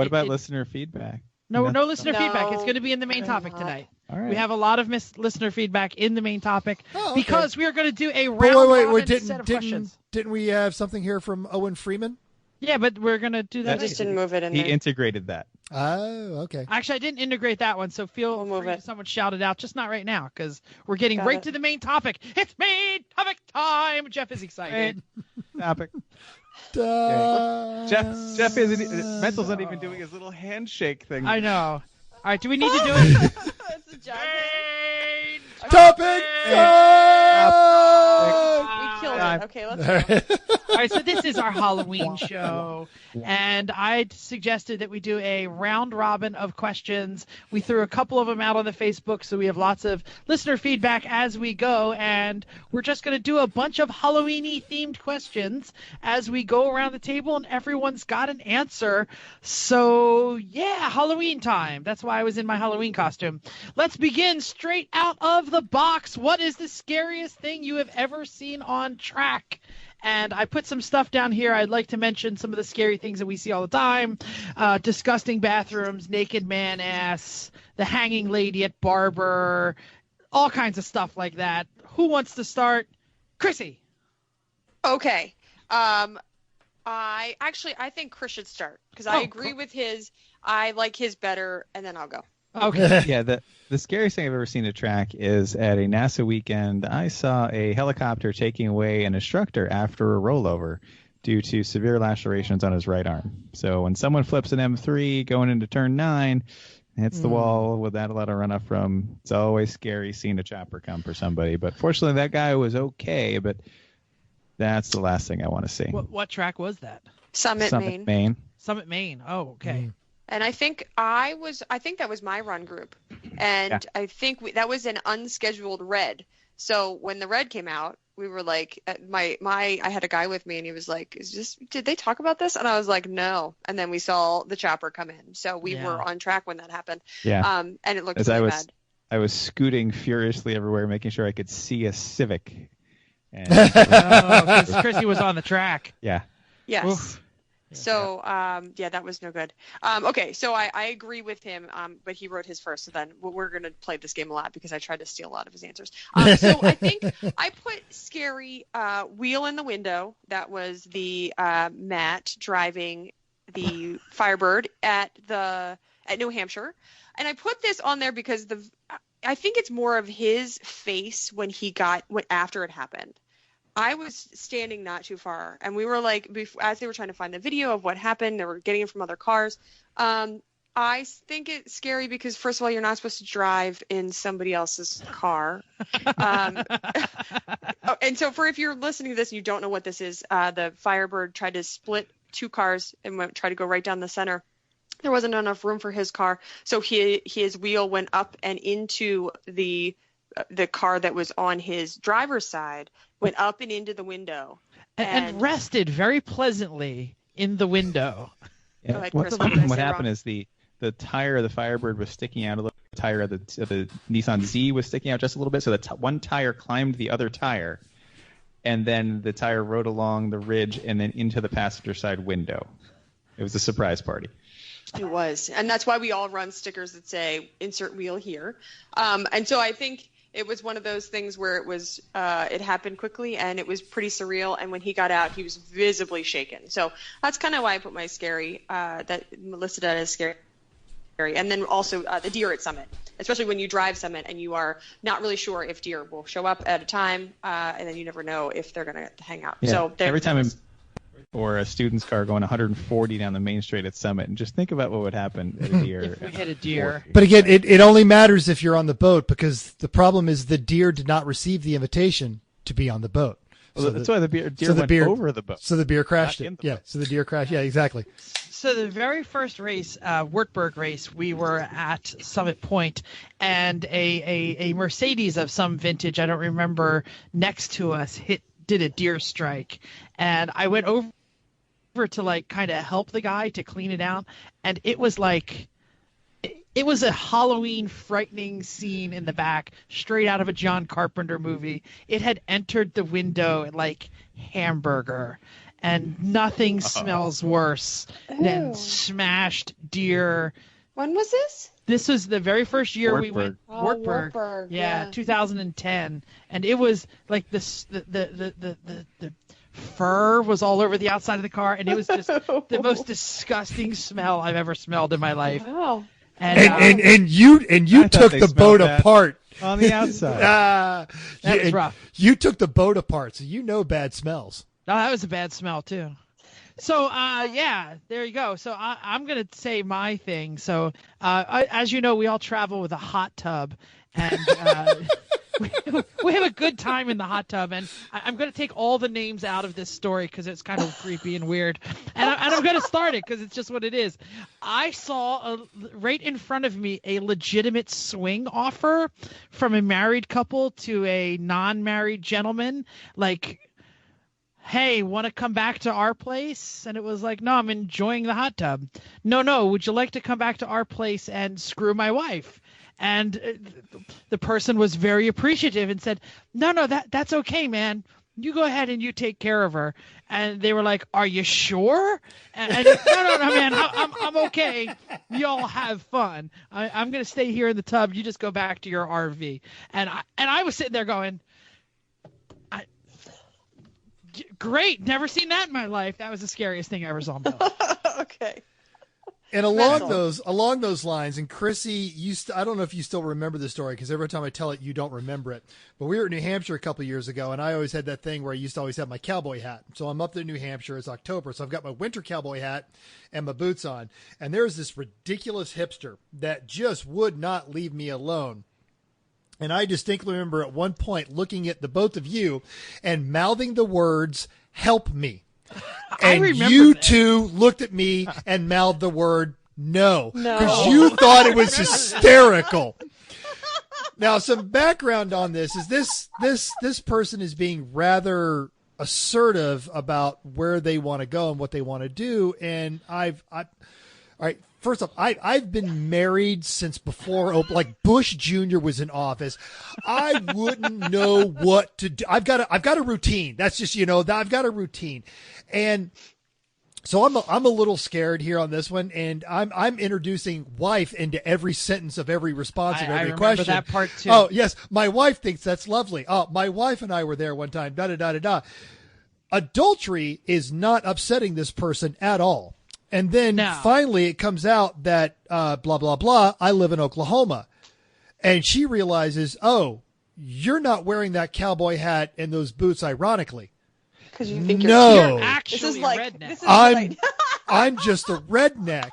about listener feedback? No listener No. feedback. It's going to be in the main topic not. tonight. All right. We have a lot of listener feedback in the main topic because we are going to do a But round wait, robin set of questions. didn't we have something here from Owen Freeman? Yeah, but we're going to do that. I just didn't move it in He there. integrated that. Oh, okay. Actually, I didn't integrate that one, so feel We'll move free it. if someone shout it out. Just not right now, because we're getting Got right it. to the main topic. It's main topic time. Jeff is excited. Topic. Duh. Jeff isn't. Mental's not even doing his little handshake thing. I know. All right, do we need to do it? It's a job. Main Topic. We killed it. Okay, let's go. All right, so this is our Halloween show, and I suggested that we do a round robin of questions. We threw a couple of them out on the Facebook, so we have lots of listener feedback as we go, and we're just going to do a bunch of Halloween-y themed questions as we go around the table, and everyone's got an answer. So, yeah, Halloween time. That's why I was in my Halloween costume. Let's begin straight out of the box. What is the scariest thing you have ever seen on track? And I put some stuff down here. I'd like to mention some of the scary things that we see all the time. Disgusting bathrooms, naked man ass, the hanging lady at barber, all kinds of stuff like that. Who wants to start? Chrissy. Okay. I think Chris should start because I agree with his. I like his better, and then I'll go. Okay. Yeah, the scariest thing I've ever seen at track is at a NASA weekend. I saw a helicopter taking away an instructor after a rollover due to severe lacerations on his right arm. So when someone flips an M3 going into turn 9, hits the wall without a lot of runoff from, it's always scary seeing a chopper come for somebody. But fortunately, that guy was okay, but that's the last thing I want to see. What track was that? Summit, Maine. Maine. Summit, Maine. Oh, okay. And I think that was my run group, and I think that was an unscheduled red. So when the red came out, we were like, I had a guy with me, and he was like, did they talk about this? And I was like, no. And then we saw the chopper come in, so we were on track when that happened. Yeah. And it looked really bad. I was scooting furiously everywhere, making sure I could see a Civic. And because Chrissy was on the track. Yeah. Yes. Oof. So, that was no good. Okay, so I agree with him, but he wrote his first, so then we're going to play this game a lot because I tried to steal a lot of his answers. So I think I put scary wheel in the window. That was the Matt driving the Firebird at New Hampshire. And I put this on there because I think it's more of his face when after it happened. I was standing not too far, and we were like, as they were trying to find the video of what happened, they were getting it from other cars. I think it's scary because, first of all, you're not supposed to drive in somebody else's car. And so if you're listening to this and you don't know what this is, the Firebird tried to split two cars and tried to go right down the center. There wasn't enough room for his car, so his wheel went up and into the car that was on his driver's side, went up and into the window. And rested very pleasantly in the window. Yeah. Go ahead, What Chris, happened is the tire of the Firebird was sticking out a little. The tire of the Nissan Z was sticking out just a little bit, so one tire climbed the other tire, and then the tire rode along the ridge and then into the passenger side window. It was a surprise party. It was, and that's why we all run stickers that say "insert wheel here." And so I think it was one of those things where it happened quickly and it was pretty surreal. And when he got out, he was visibly shaken. So that's kind of why I put my scary that listed as scary. And then also the deer at Summit, especially when you drive Summit and you are not really sure if deer will show up at a time, and then you never know if they're going to hang out. Yeah. So every time or a student's car going 140 down the main straight at Summit, and just think about what would happen at a deer. If we hit a deer. But again, it only matters if you're on the boat, because the problem is the deer did not receive the invitation to be on the boat. Well, that's why the deer went over the boat. So the deer crashed it. Yeah, so the deer crashed. Yeah, exactly. So the very first race, Wartburg race, we were at Summit Point, and a Mercedes of some vintage, I don't remember, next to us did a deer strike, and I went over to kind of help the guy to clean it out, and it was it was a Halloween frightening scene in the back, straight out of a John Carpenter movie. It had entered the window like hamburger, and nothing smells worse than smashed deer. When was this? This was the very first year we went. Wartburg. Yeah, 2010, and it was like the fur was all over the outside of the car, and it was just the most disgusting smell I've ever smelled in my life. Wow. And you took the boat apart on the outside. That was rough. You took the boat apart, so you know bad smells. No, that was a bad smell too. So there you go. So I'm gonna say my thing. So as you know, we all travel with a hot tub, and we have a good time in the hot tub. And I'm gonna take all the names out of this story because it's kind of creepy and weird. And I'm gonna start it because it's just what it is. I saw right in front of me a legitimate swing offer from a married couple to a non-married gentleman, hey, want to come back to our place? And it was like, no, I'm enjoying the hot tub. No, would you like to come back to our place and screw my wife? And the person was very appreciative and said, no, that's okay, man. You go ahead and you take care of her. And they were like, are you sure? And no, man, I'm okay. Y'all have fun. I'm going to stay here in the tub. You just go back to your RV. And I was sitting there going, great, never seen that in my life. That was the scariest thing I ever saw in my life. Okay. And along those lines, and Chrissy, I don't know if you still remember the story, because every time I tell it, you don't remember it. But we were in New Hampshire a couple of years ago, and I always had that thing where I used to always have my cowboy hat. So I'm up there in New Hampshire. It's October, so I've got my winter cowboy hat and my boots on. And there's this ridiculous hipster that just would not leave me alone. And I distinctly remember at one point looking at the both of you and mouthing the words, "Help me." And you two looked at me and mouthed the word no, because you thought it was hysterical. Now, some background on this is this person is being rather assertive about where they want to go and what they want to do. And all right. First off, I've been married since before, like Bush Jr. was in office. I wouldn't know what to do. I've got a routine. That's just, I've got a routine. And so I'm a little scared here on this one, and I'm introducing wife into every sentence of every response of every question. I remember that part too. Oh yes, my wife thinks that's lovely. Oh, my wife and I were there one time. Da da da da da. Adultery is not upsetting this person at all. And then finally it comes out that blah blah blah. I live in Oklahoma, and she realizes, oh, you're not wearing that cowboy hat and those boots, ironically. Because you think you're actually redneck. I'm just a redneck,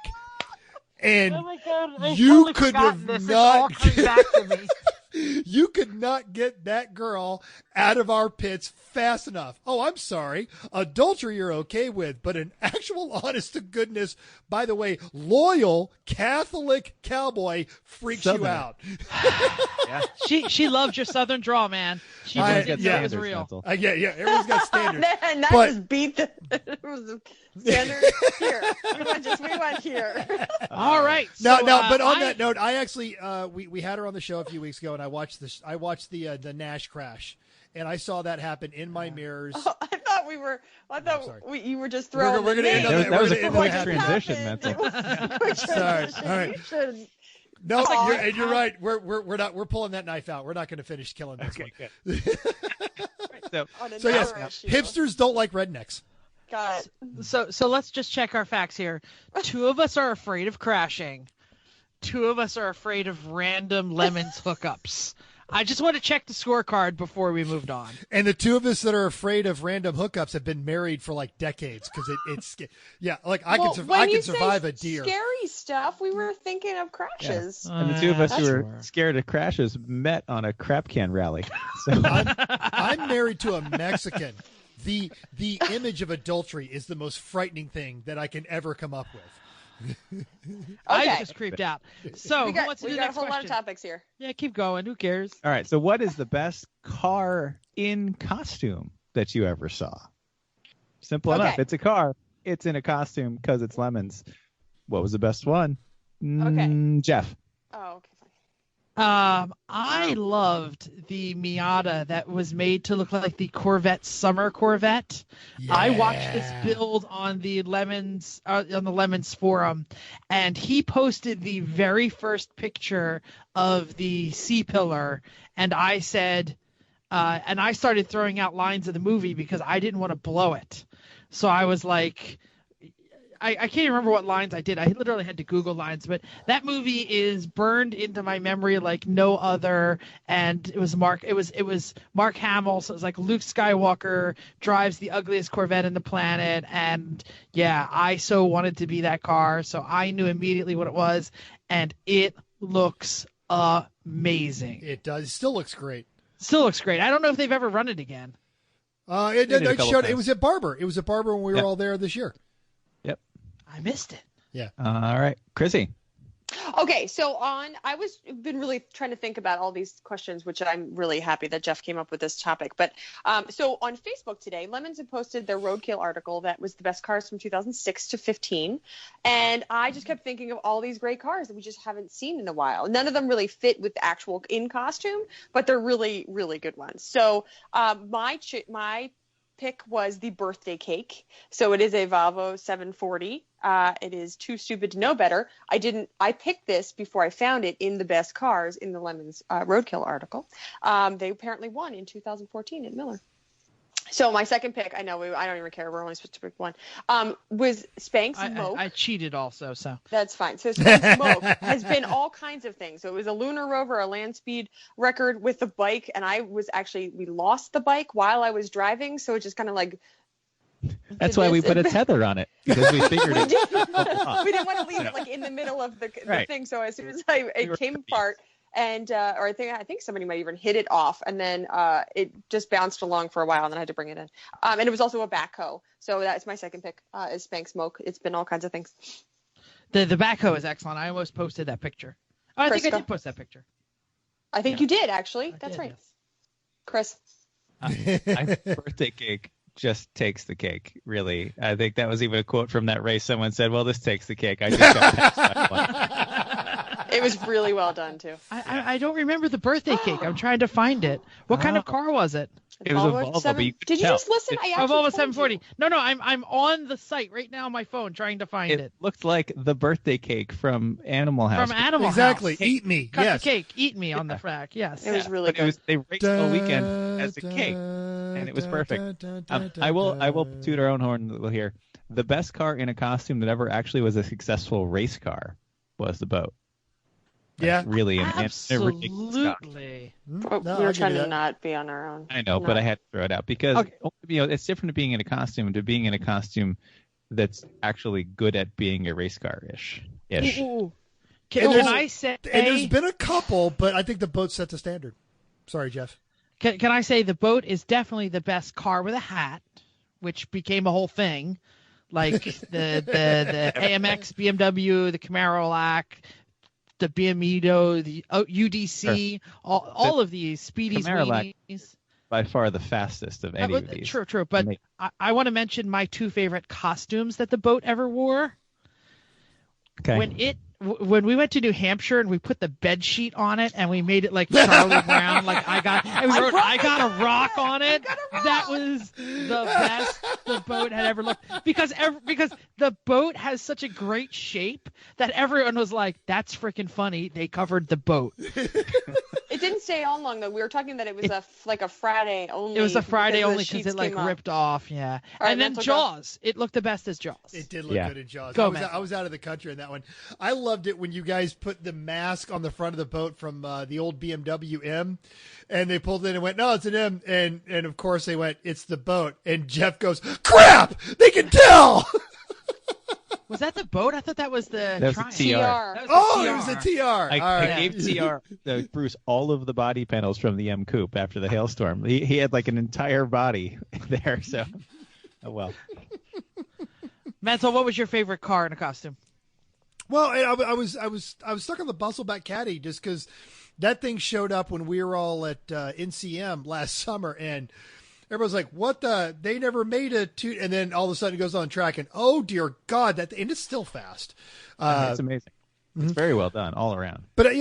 and oh my God, I you could have this. not. It's all coming back to me. You could not get that girl out of our pits fast enough. Oh, I'm sorry. Adultery you're okay with, but an actual honest to goodness, by the way, loyal Catholic cowboy freaks you out. Yeah. She loves your Southern draw, man. She didn't know it was real. Yeah. Everyone's got standards. and that just beat the standard here. We went here. All right. But on that note, I actually we had her on the show a few weeks ago, and I watched the Nash crash, and I saw that happen in my mirrors. Oh, I thought you were just throwing. We're gonna end on that. That was a quick transition, Mental. Sorry. All right. No, you're right. We're pulling that knife out. We're not going to finish killing this one. So yes, hipsters don't like rednecks. Got it. So let's just check our facts here. 2 of us are afraid of crashing. 2 of us are afraid of random lemons hookups. I just want to check the scorecard before we moved on. And the 2 of us that are afraid of random hookups have been married for like decades because it's like I can survive a deer. Scary stuff. We were thinking of crashes. Yeah. And the 2 of us who were scared of crashes met on a crap can rally. So I'm married to a Mexican. The image of adultery is the most frightening thing that I can ever come up with. I just creeped out. So we got a whole lot of topics here. Yeah, keep going. Who cares? All right. So what is the best car in costume that you ever saw? Simple enough. It's a car. It's in a costume because it's lemons. What was the best one? Jeff. Oh, okay. I loved the Miata that was made to look like the Corvette Summer Corvette. Yeah. I watched this build on the Lemons forum, and he posted the very first picture of the C-pillar, and I said, and I started throwing out lines of the movie because I didn't want to blow it. So I was like, I can't even remember what lines I did. I literally had to Google lines, but that movie is burned into my memory like no other. And it was Mark Hamill. So it was like Luke Skywalker drives the ugliest Corvette in the planet. And yeah, I so wanted to be that car. So I knew immediately what it was, and it looks amazing. It does. It still looks great. I don't know if they've ever run it again. It was at Barber. It was at Barber when we were all there this year. I missed it. Yeah. All right, Chrissy. Okay, so I've been really trying to think about all these questions, which I'm really happy that Jeff came up with this topic. But so on Facebook today, Lemons had posted their roadkill article that was the best cars from 2006 to 15. And I just kept thinking of all these great cars that we just haven't seen in a while. None of them really fit with the actual in costume, but they're really, really good ones. So my pick was the birthday cake. So it is a Volvo 740. It is Too Stupid to Know Better. I picked this before I found it in the best cars in the Lemons Roadkill article. They apparently won in 2014 at Miller. So my second pick, I don't even care. We're only supposed to pick one. Was Spanx Moke. I cheated also, so that's fine. So Spanx Moke has been all kinds of things. So it was a Lunar Rover, a land speed record with the bike, and we lost the bike while I was driving. So it just kind of like. That's why we put a tether on it, because we figured we didn't want to leave it like in the middle of the thing. So as soon as it came apart. And or I think somebody might even hit it off, and then it just bounced along for a while, and then I had to bring it in. And it was also a backhoe, so that's my second pick. Is Spanx Moke. It's been all kinds of things. The backhoe is excellent. I almost posted that picture. Oh, I think I did post that picture. I think you did, actually. That's did, right. yes. Chris. Birthday cake just takes the cake, really. I think that was even a quote from that race. Someone said, well, this takes the cake. I just got passed by one. It was really well done, too. I don't remember the birthday cake. I'm trying to find it. What kind of car was it? It was a Volvo, but you could Did you tell. just listen? I Oh, actually Volvo told 740. you. No, I'm on the site right now on my phone trying to find it. It looked like the birthday cake from Animal House. From Animal Exactly. House. Eat me. Cut yes. the cake. Eat me on the frack. Yes. It was really But good. they raced all weekend as a cake, and it was perfect. I will toot our own horn a little here. The best car in a costume that ever actually was a successful race car was the boat. Yeah. Really, and a ridiculous car. Absolutely. But No, we I'll were give trying you to that. not be on our own. I know, but I had to throw it out because Okay. it's different to being in a costume to being in a costume that's actually good at being a race car ish. Ooh. And Can there's- I say? And there's been a couple, but I think the boat set the standard. Sorry, Jeff. Can I say the boat is definitely the best car with a hat, which became a whole thing, like the AMX, BMW, the Camaro Lac, the BMWito, the UDC, all of these Speedies, Camaro Lac Weenies. By far the fastest of any of these. True. But I want to mention my two favorite costumes that the boat ever wore. Okay. When we went to New Hampshire and we put the bed sheet on it and we made it like Charlie Brown, like I got a rock on it. That was the best the boat had ever looked because the boat has such a great shape that everyone was like, "That's freaking funny." They covered the boat. It didn't stay on long, though. We were talking that it was a Friday only. It was a Friday only because because it like ripped off. Yeah. All right, and then Mental Jaws. It looked the best as Jaws. It did look Yeah. good in Jaws. Go, I was out of the country in that one. I loved it when you guys put the mask on the front of the boat from the old BMW M, and they pulled in and went, "No, it's an M," and of course they went, "It's the boat," and Jeff goes, "Crap! They can tell." Was that the boat? I thought that was the That was the Triumph. TR. That was the Oh, TR. it was a TR. I All right. gave Bruce all of the body panels from the M Coupe after the hailstorm. He had like an entire body there. So, oh well. Mental, what was your favorite car in a costume? Well, I was stuck on the Bustleback Caddy just because that thing showed up when we were all at NCM last summer, and everyone's like, "What the? They never made a two." And then all of a sudden it goes on track, and oh dear God, and it's still fast. It's amazing. It's very well done all around. But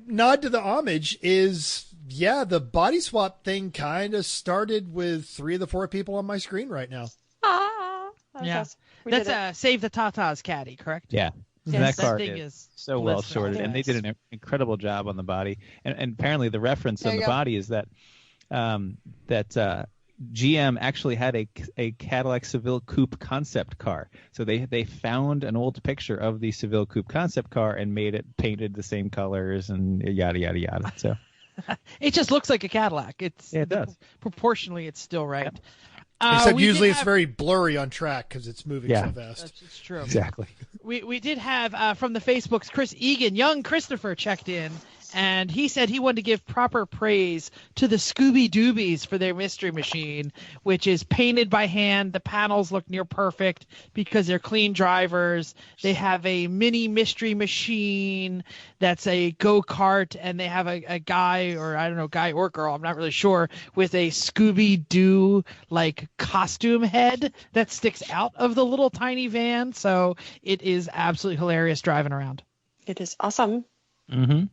nod to the homage is the body swap thing kind of started with 3 of the 4 people on my screen right now. Yeah. Us. We That's did it. Save the Tatas caddy, correct? Yeah. Yes, That car thing is so well blistered. sorted, and they did an incredible job on the body. And apparently, the reference There on you the go. body is that GM actually had a Cadillac Seville Coupe concept car. So they found an old picture of the Seville Coupe concept car and made it painted the same colors and yada yada yada. So It just looks like a Cadillac. it does. Proportionally, it's still right. Except we usually did it's have- very blurry on track because it's moving so fast. It's true. Exactly. We did have from the Facebooks, Chris Egan, young Christopher checked in, and he said he wanted to give proper praise to the Scooby Doobies for their mystery machine, which is painted by hand. The panels look near perfect because they're clean drivers. They have a mini mystery machine that's a go-kart, and they have a guy, or I don't know, guy or girl, I'm not really sure, with a Scooby Doo like costume head that sticks out of the little tiny van. So it is absolutely hilarious driving around. It is awesome. Mm-hmm.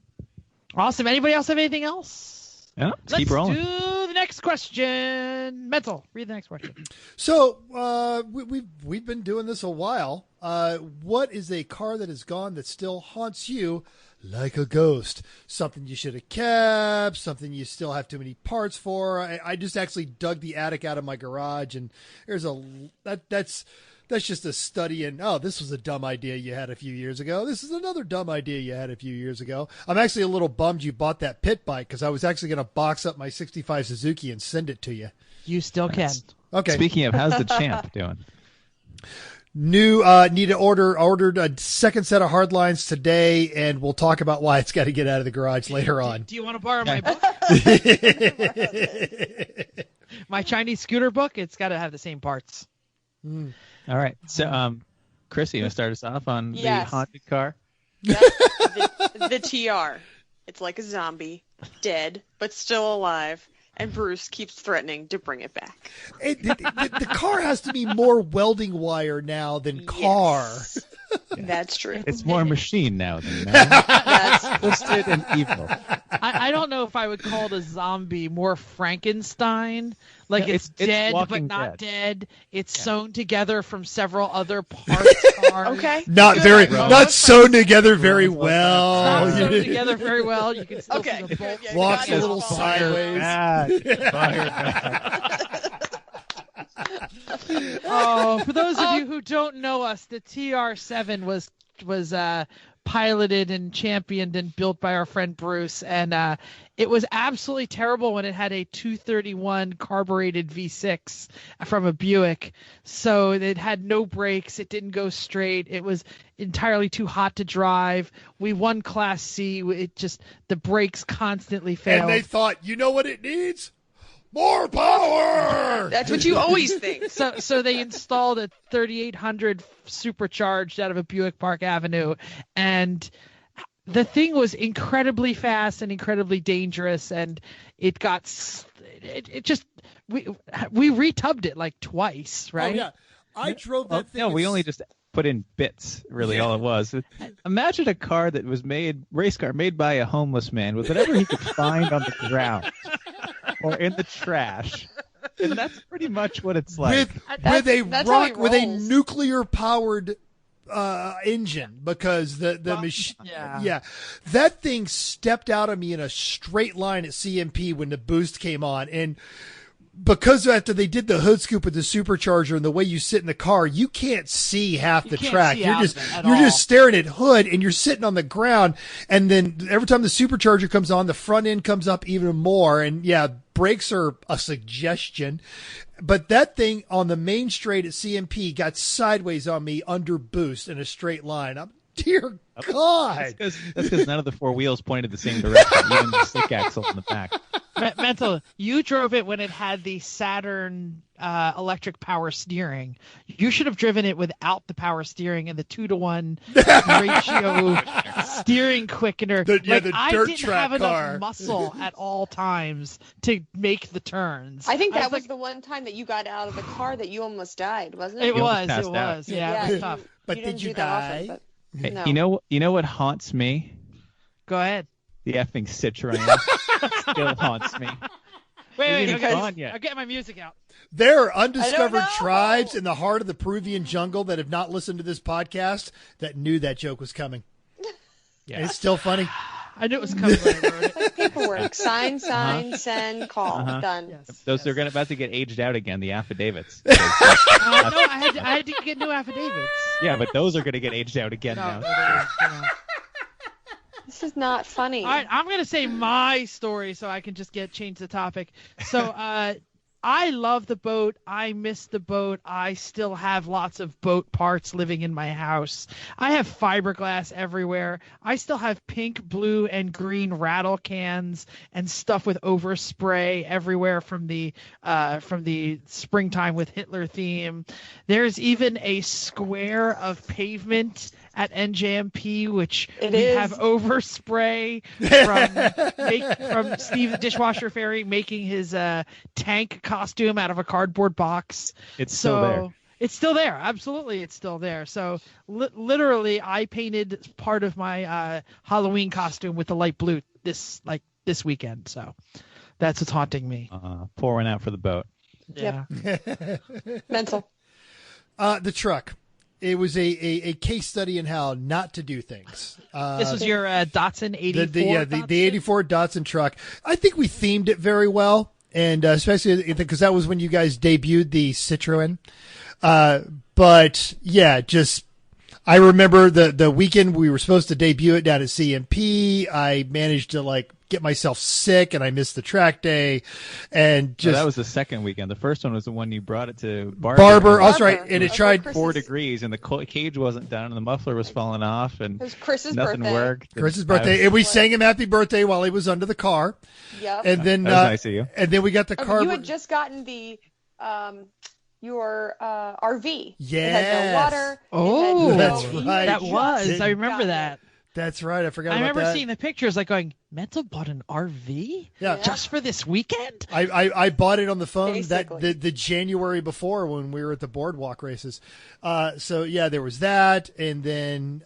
Awesome. Anybody else have anything else? Yeah, let's keep rolling. do the next question. Mental, read the next question. So we've been doing this a while. What is a car that is gone that still haunts you like a ghost? Something you should have kept, something you still have too many parts for. I just actually dug the attic out of my garage, and there's that's just a study in, this was a dumb idea you had a few years ago. This is another dumb idea you had a few years ago. I'm actually a little bummed you bought that pit bike because I was actually going to box up my 65 Suzuki and send it to you. You still can. Okay. Speaking of, how's the Champ doing? New need to ordered a second set of hard lines today, and we'll talk about why it's got to get out of the garage later on. Do you want to borrow my book? My Chinese scooter book? It's got to have the same parts. All right. So, Chrissy, you want to start us off on the Yes. haunted car? The TR. It's like a zombie, dead, but still alive. And Bruce keeps threatening to bring it back. The car has to be more welding wire now than car. Yes. That's true. It's more machine now than man. That's Twisted and evil. I don't know if I would call the zombie more Frankenstein. Like Yeah, it's it's dead but Walking not Dead. dead. It's sewn together from several other parts. okay. Not sewn together very well. Not sewn together very well. You can still see Okay. the bolt. Yeah, Walks got a it. little sideways. Oh, for those of you who don't know us, the TR7 was piloted and championed and built by our friend Bruce, and it was absolutely terrible when it had a 231 carbureted V6 from a Buick. So it had no brakes. It didn't go straight. It was entirely too hot to drive. We won Class C. The brakes constantly failed. And they thought, you know what it needs? More power! That's what you always think. So they installed a 3800 supercharged out of a Buick Park Avenue, and the thing was incredibly fast and incredibly dangerous, and we retubbed it like twice, right? Oh, yeah. I drove that thing. No, we only just put in bits, really, all it was. Imagine a car that was race car made by a homeless man with whatever he could find on the ground or in the trash. And that's pretty much what it's like. That's how he with a rolls. nuclear powered engine, because the machine, that thing stepped out of me in a straight line at CMP when the boost came on, and because after they did the hood scoop with the supercharger and the way you sit in the car, you can't see half the track. You're just staring at hood, and you're sitting on the ground. And then every time the supercharger comes on, the front end comes up even more. And yeah, brakes are a suggestion. But that thing on the main straight at CMP got sideways on me under boost in a straight line. Dear God. That's because none of the four wheels pointed the same direction, even the stick axle in the back. Mental, you drove it when it had the Saturn electric power steering. You should have driven it without the power steering and the 2-to-1 ratio steering quickener. The I dirt didn't track have car. enough muscle at all times to make the turns. I think that was the one time that you got out of the car that you almost died, wasn't it? It You was. almost passed It out. was. Yeah, it was tough. But you did didn't you do that die? often, but Hey, no. you know what haunts me? Go ahead. The effing Citroen still haunts me. Wait, It's gone yet. I'm getting my music out. There are undiscovered know. tribes in the heart of the Peruvian jungle that have not listened to this podcast that knew that joke was coming. And it's still funny. I knew it was coming when I wrote it. Paperwork. Sign, send, call. Done. Yes, Those yes. are about to get aged out again, the affidavits. No, I had to get new affidavits. Yeah, but those are going to get aged out again No, now. This is not funny. All right, I'm going to say my story so I can just change the topic. So I love the boat. I miss the boat. I still have lots of boat parts living in my house. I have fiberglass everywhere. I still have pink, blue, and green rattle cans and stuff with overspray everywhere from the springtime with Hitler theme. There's even a square of pavement at NJMP, which we have overspray from Steve the Dishwasher Fairy making his tank costume out of a cardboard box. It's still there. It's still there. Absolutely, it's still there. So literally, I painted part of my Halloween costume with the light blue this weekend. So that's what's haunting me. Pour one out for the boat. Yeah. Mental. The truck. It was a case study in how not to do things. This was your Datsun 84. The 84 Datsun truck. I think we themed it very well, and especially because that was when you guys debuted the Citroen. But yeah, I remember the weekend we were supposed to debut it down at CMP. I managed to get myself sick, and I missed the track day, and that was the second weekend. The first one was the one you brought it to Barber. That's right, and it tried 4 degrees, and the cage wasn't done, and the muffler was falling off, and It was Chris's nothing birthday. worked. Chris's birthday, and we sang him happy birthday while he was under the car. Yep. And then That was nice of you. And then we got the car. You had just gotten the your RV. Yes. It had no water. Oh, it had that's you right. That was. I just remember gotten that. That's right. I forgot I about remember that. seeing the pictures, like going, Mental bought an RV Yeah. just for this weekend? I bought it on the phone Basically. the January before when we were at the boardwalk races. So yeah, there was that, and then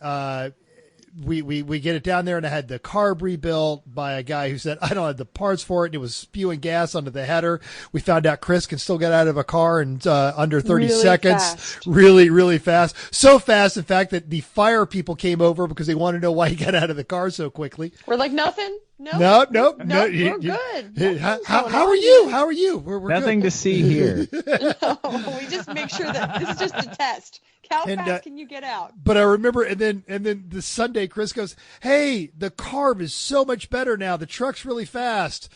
we get it down there, and I had the carb rebuilt by a guy who said I don't have the parts for it, and it was spewing gas onto the header. We found out Chris can still get out of a car in under 30 Really seconds. fast. Really, really fast. So fast, in fact, that the fire people came over because they wanted to know why he got out of the car so quickly. We're like, nothing. No, No, no. we're good. Nothing's How going are on you? here. How are you? We're Nothing good. to see here. No, we just make sure that this is just a test. How And, fast can you get out? But I remember, and then the Sunday, Chris goes, "Hey, the carb is so much better now. The truck's really fast,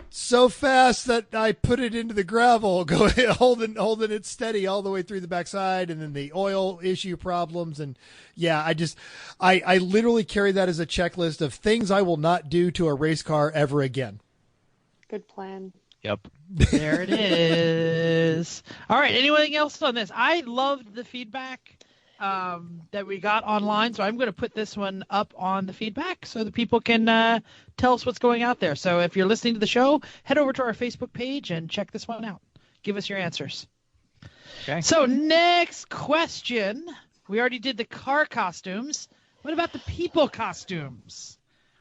so fast that I put it into the gravel, holding it steady all the way through the backside, and then the oil issue problems, and yeah, I literally carry that as a checklist of things I will not do to a race car ever again." Good plan. Yep. There it is. All right. Anything else on this? I loved the feedback that we got online, so I'm going to put this one up on the feedback so that people can tell us what's going out there. So if you're listening to the show, head over to our Facebook page and check this one out. Give us your answers. Okay. So next question. We already did the car costumes. What about the people costumes?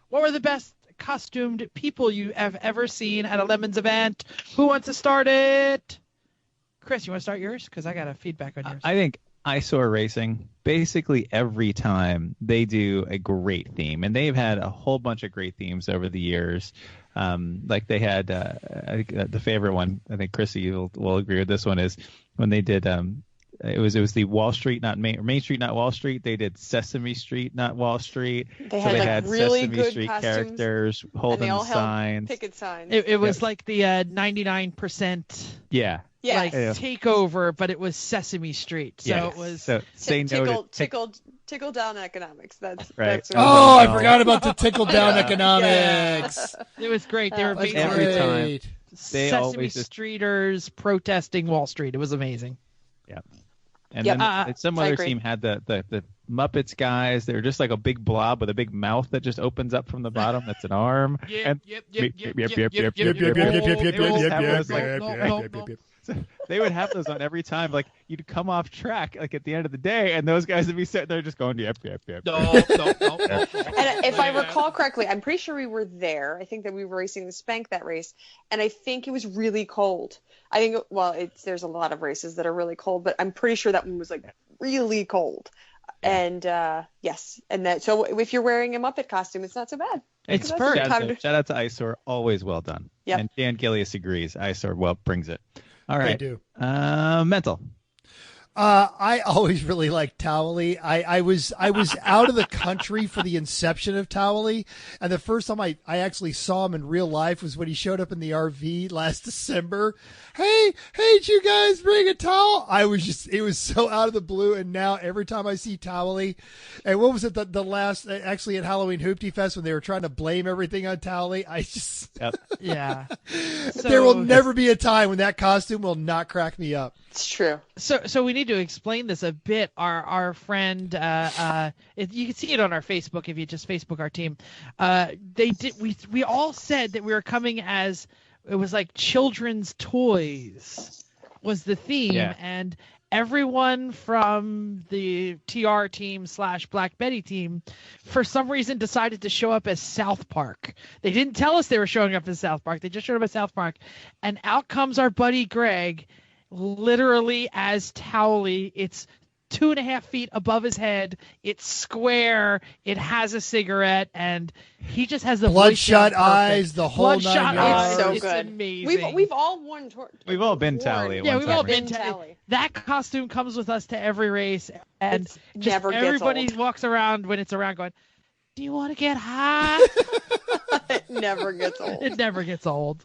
What were the best costumed people you have ever seen at a Lemons event? Who wants to start it? Chris, you want to start yours? Because I got a feedback on yours. I think Eyesore Racing, basically every time they do a great theme, and they've had a whole bunch of great themes over the years. Like they had the favorite one, I think Chrissy will agree with this one, is when they did it was the Wall Street, not Main Street, not Wall Street. They did Sesame Street, not Wall Street. They had really Sesame good Street costumes, characters and holding they all held signs. picket signs. It was like the 99% Yeah. Yeah. like Yeah. takeover, but it was Sesame Street. So Yeah. it was So say no to tickle down economics. That's Right. That's what Oh, I Oh. forgot about the tickle down Yeah. economics. it was great. They were That's basically every time. Great. They Sesame always just- Streeters protesting Wall Street. It was amazing. And Yep. then some I other agree. team had the Muppets guys. They're just like a big blob with a big mouth that just opens up from the bottom. That's an arm. And they would have those on every time. Like you'd come off track, like at the end of the day, and those guys would be sitting there just going, yep. And if I recall correctly, I'm pretty sure we were there. I think that we were racing the Spank that race, and I think it was really cold. I think, there's a lot of races that are really cold, but I'm pretty sure that one was like really cold. And yes, and that so if you're wearing a Muppet costume, it's not so bad. It's That's perfect. a good time Shout out to Eyesore, always well done. Yep. And Dan Gillius agrees. Eyesore brings it. All They right. do. Mental. I always really liked Towley. I was out of the country for the inception of Towley, and the first time I actually saw him in real life was when he showed up in the RV last December. Hey, did you guys bring a towel? It was so out of the blue, and now every time I see Towley, and what was it, the last, actually at Halloween Hoopty Fest when they were trying to blame everything on Towley, Yep. Yeah. there will never be a time when that costume will not crack me up. It's true. So we need to explain this a bit. Our friend, you can see it on our Facebook if you just Facebook our team. We all said that we were coming as it was like children's toys was the theme, Yeah. and everyone from the TR team / Black Betty team, for some reason, decided to show up as South Park. They didn't tell us they were showing up as South Park. They just showed up as South Park, and out comes our buddy Greg. Literally as Towley. It's 2.5 feet above his head. It's square. It has a cigarette, and he just has the Bloodshot voice down perfect. eyes, the whole Bloodshot 9 eyes. yards. It's so good. Amazing. We've all worn. We've all been Towley at Yeah, one we've time, all right? been Towley. That costume comes with us to every race, and It's just never gets everybody old. walks around when it's around going, "Do you want to get high?" It never gets old. It never gets old.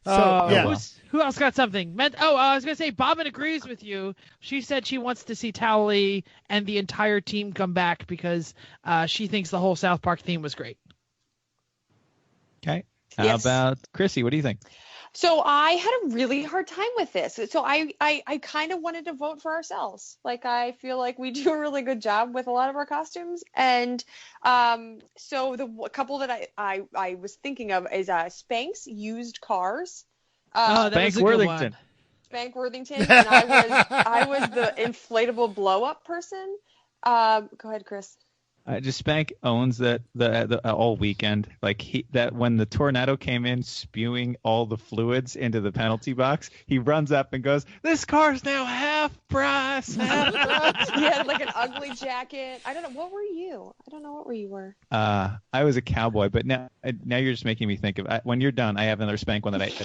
So, yeah. Who else got something? I was going to say, Bobbin agrees with you. She said she wants to see Towley and the entire team come back because she thinks the whole South Park theme was great. Okay. How Yes. about Chrissy? What do you think? So I had a really hard time with this. So I kind of wanted to vote for ourselves. Like, I feel like we do a really good job with a lot of our costumes. And so a couple that I was thinking of is Spanx used cars. That was Spank a good Worthington. one. Spank Worthington, and I was the inflatable blow up person. Go ahead, Chris. Just Spank owns the all weekend. Like that when the tornado came in, spewing all the fluids into the penalty box, he runs up and goes, "This car's now half price." Half price. He had like an ugly jacket. I don't know. What were you? I don't know what you were. I was a cowboy, but now you're just making me think of when you're done. I have another Spank one that Okay.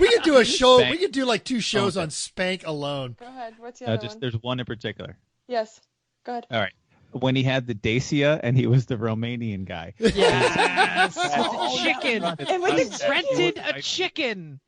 We could do a show. Spank. We could do like 2 shows on Spank alone. Go ahead. What's the other one? There's one in particular. Yes. Go ahead. All right. When he had the Dacia and he was the Romanian guy. Yes. Oh, Chicken. And with the Rented a chicken.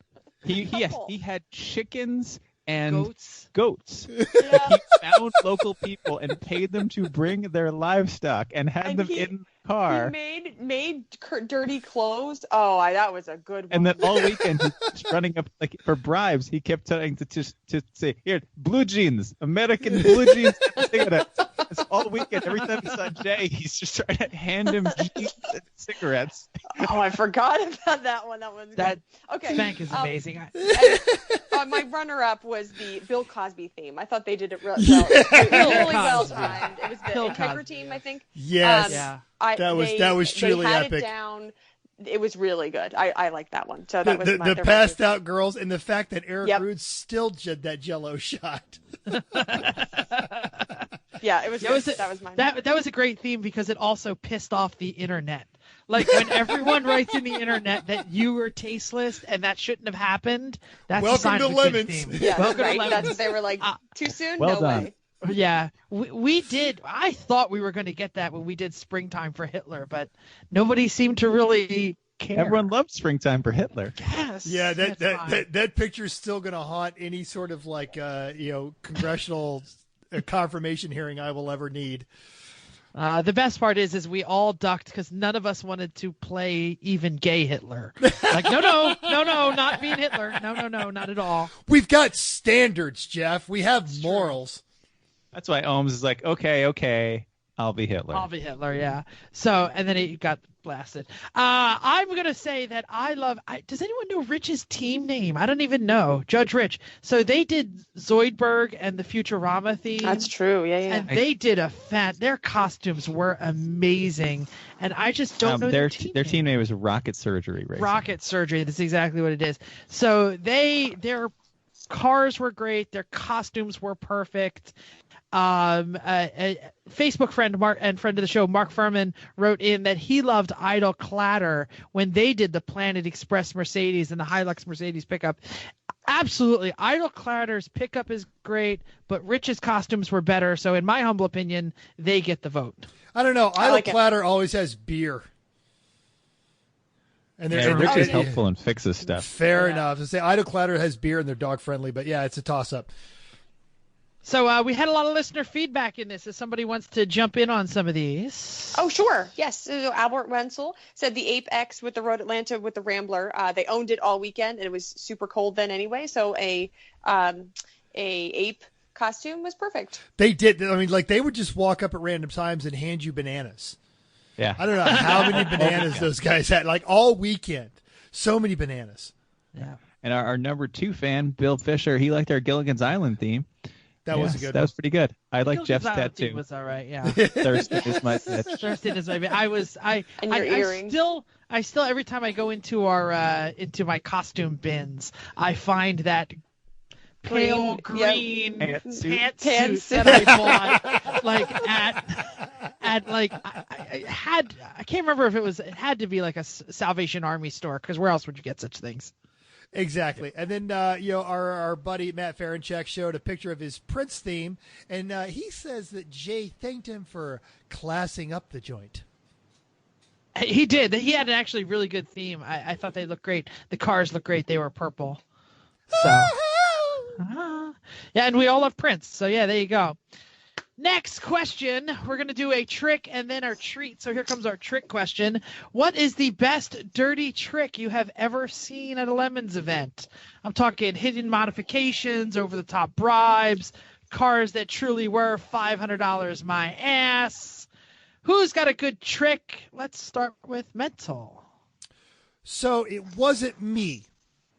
He had chickens and Goats. Yeah. He found local people and paid them to bring their livestock and had And them he- in the car. He made dirty clothes. Oh, that was a good one. And then all weekend, he's just running up like for bribes. He kept trying to say, "Here, blue jeans, American blue jeans." It's all weekend. Every time he saw Jay, he's just trying to hand him jeans and cigarettes. Oh, I forgot about that one. That was good. That Okay. Spank is amazing. My runner-up was the Bill Cosby theme. I thought they did it really well Cosby. timed. It was the Bill Integra Cosby, team, yeah. I think. Yes. Yeah. That was truly they had epic. It down. It was really good. I liked that one. So that was The their passed favorite. out girls and the fact that Eric Yep. Rude still did that Jello shot. Yeah, it was. That was mine. That was a great theme because it also pissed off the internet. Like when everyone writes in the internet that you were tasteless and that shouldn't have happened. That's a Welcome sign to of a good Lemons. theme. Yeah, Welcome right. to Lemons. That's what they were like. Too soon? Well no done. way. Yeah, we did. I thought we were going to get that when we did Springtime for Hitler, but nobody seemed to really care. Everyone loved Springtime for Hitler. Yes. Yeah, that's fine. that picture's still going to haunt any sort of like congressional confirmation hearing I will ever need. The best part is we all ducked because none of us wanted to play even gay Hitler. Like, no, not being Hitler. No, not at all. We've got standards, Jeff. We have morals. That's why Ohms is like, okay, I'll be Hitler. I'll be Hitler, yeah. So, and then it got blasted. I'm going to say that does anyone know Rich's team name? I don't even know. Judge Rich. So they did Zoidberg and the Futurama theme. That's true. Yeah. And they did their costumes were amazing. And I just don't know their team team name was Rocket Surgery Racing. Rocket Surgery. That's exactly what it is. So their cars were great. Their costumes were perfect. A Facebook friend and friend of the show, Mark Furman, wrote in that he loved Idle Clatter when they did the Planet Express Mercedes and the Hilux Mercedes pickup. Absolutely. Idle Clatter's pickup is great, but Rich's costumes were better. So in my humble opinion, they get the vote. I don't know. Idle Clatter always has beer. And Rich is helpful and fixes stuff. Fair enough. To say Idle Clatter has beer and they're dog friendly, but yeah, it's a toss up. So we had a lot of listener feedback in this. If somebody wants to jump in on some of these. Oh, sure. Yes. So Albert Wenzel said the Ape X with the Road Atlanta with the Rambler. They owned it all weekend, and it was super cold then anyway. So a ape costume was perfect. They did. I mean, like they would just walk up at random times and hand you bananas. Yeah. I don't know how many bananas those guys had. Like all weekend, so many bananas. Yeah. And our number 2 fan, Bill Fisher, he liked our Gilligan's Island theme. That was a good one. That was pretty good. I like Jeff's Gilligan's tattoo. Island was all right, yeah. Thurston is my tattoo. Thurston is my. And your earrings. I still every time I go into into my costume bins, I find that pale green pantsuit that I bought I can't remember if it had to be like a Salvation Army store, because where else would you get such things? Exactly. And then, our buddy Matt Ferenchek showed a picture of his Prince theme, and he says that Jay thanked him for classing up the joint. He did. He had an actually really good theme. I thought they looked great. The cars looked great. They were purple. So, yeah, and we all love Prince. So, yeah, there you go. Next question. We're going to do a trick and then our treat. So here comes our trick question. What is the best dirty trick you have ever seen at a Lemons event? I'm talking hidden modifications, over-the-top bribes, cars that truly were $500 my ass. Who's got a good trick? Let's start with Mental. So it wasn't me,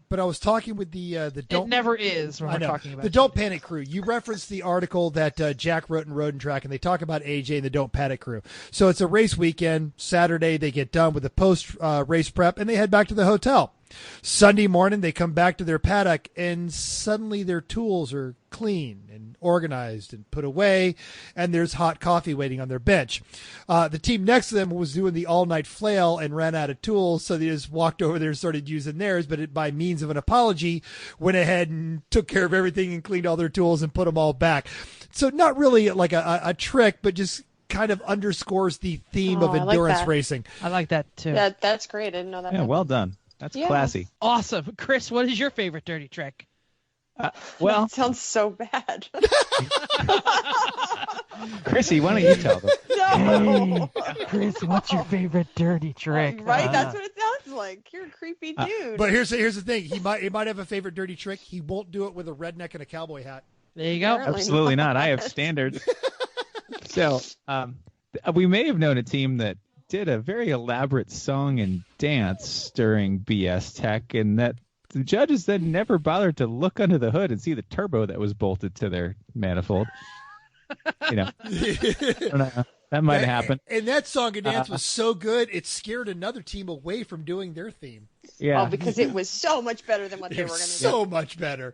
but I was talking with the don't. It never is when I we're know talking about the Don't Panic crew. You referenced the article that Jack wrote in Road and Track, and they talk about AJ and the Don't Panic crew. So it's a race weekend. Saturday they get done with the post race prep, and they head back to the hotel. Sunday morning they come back to their paddock, and suddenly their tools are clean and organized and put away, and there's hot coffee waiting on their bench. The team next to them was doing the all-night flail and ran out of tools, so they just walked over there and started using theirs, but by means of an apology, went ahead and took care of everything and cleaned all their tools and put them all back. So not really like a trick, but just kind of underscores the theme of endurance racing. I like that too. That's great. I didn't know that. Yeah, well done. That's classy. Awesome. Chris, what is your favorite dirty trick? Well, that sounds so bad. Chrissy, why don't you tell them? No. Chris, what's your favorite dirty trick? Right? That's what it sounds like. You're a creepy dude. But here's the thing. He might have a favorite dirty trick. He won't do it with a redneck and a cowboy hat. There you go. Apparently Absolutely not. I have standards. So we may have known a team that did a very elaborate song and dance during BS Tech, and that the judges then never bothered to look under the hood and see the turbo that was bolted to their manifold. I don't know. That might have happened. And that song and dance was so good, it scared another team away from doing their theme. Yeah. Because it was so much better than what they were going to do. So much better.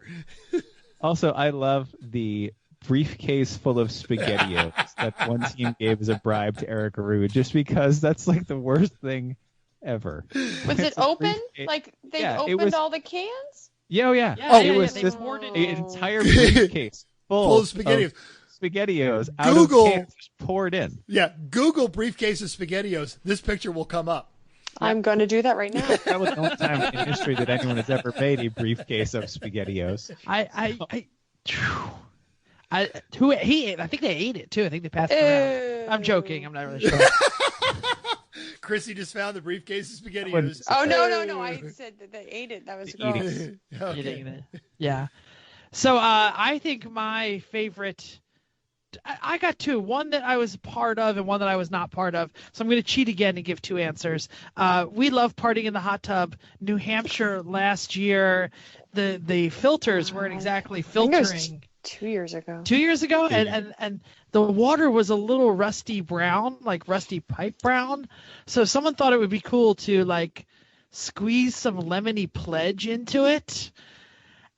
Also, I love the briefcase full of SpaghettiOs that one team gave as a bribe to Eric Aru, just because that's like the worst thing ever. Was it open? Like they opened all the cans? Yeah. It was this poured it an entire briefcase full of SpaghettiOs. SpaghettiOs out of cans just poured in. Yeah, Google briefcase of SpaghettiOs. This picture will come up. I'm going to do that right now. That was the only time in history that anyone has ever made a briefcase of SpaghettiOs. I think they ate it too. I think they passed it around. I'm joking. I'm not really sure. Chrissy just found the briefcase of SpaghettiOs. Oh no! I said that they ate it. That was gross. Okay. Yeah. So I think my favorite. I got two. One that I was part of and one that I was not part of. So I'm going to cheat again and give two answers. We love partying in the hot tub. New Hampshire last year, the filters weren't exactly filtering. 2 years ago. 2 years ago, and the water was a little rusty brown, like rusty pipe brown. So someone thought it would be cool to like squeeze some lemony pledge into it.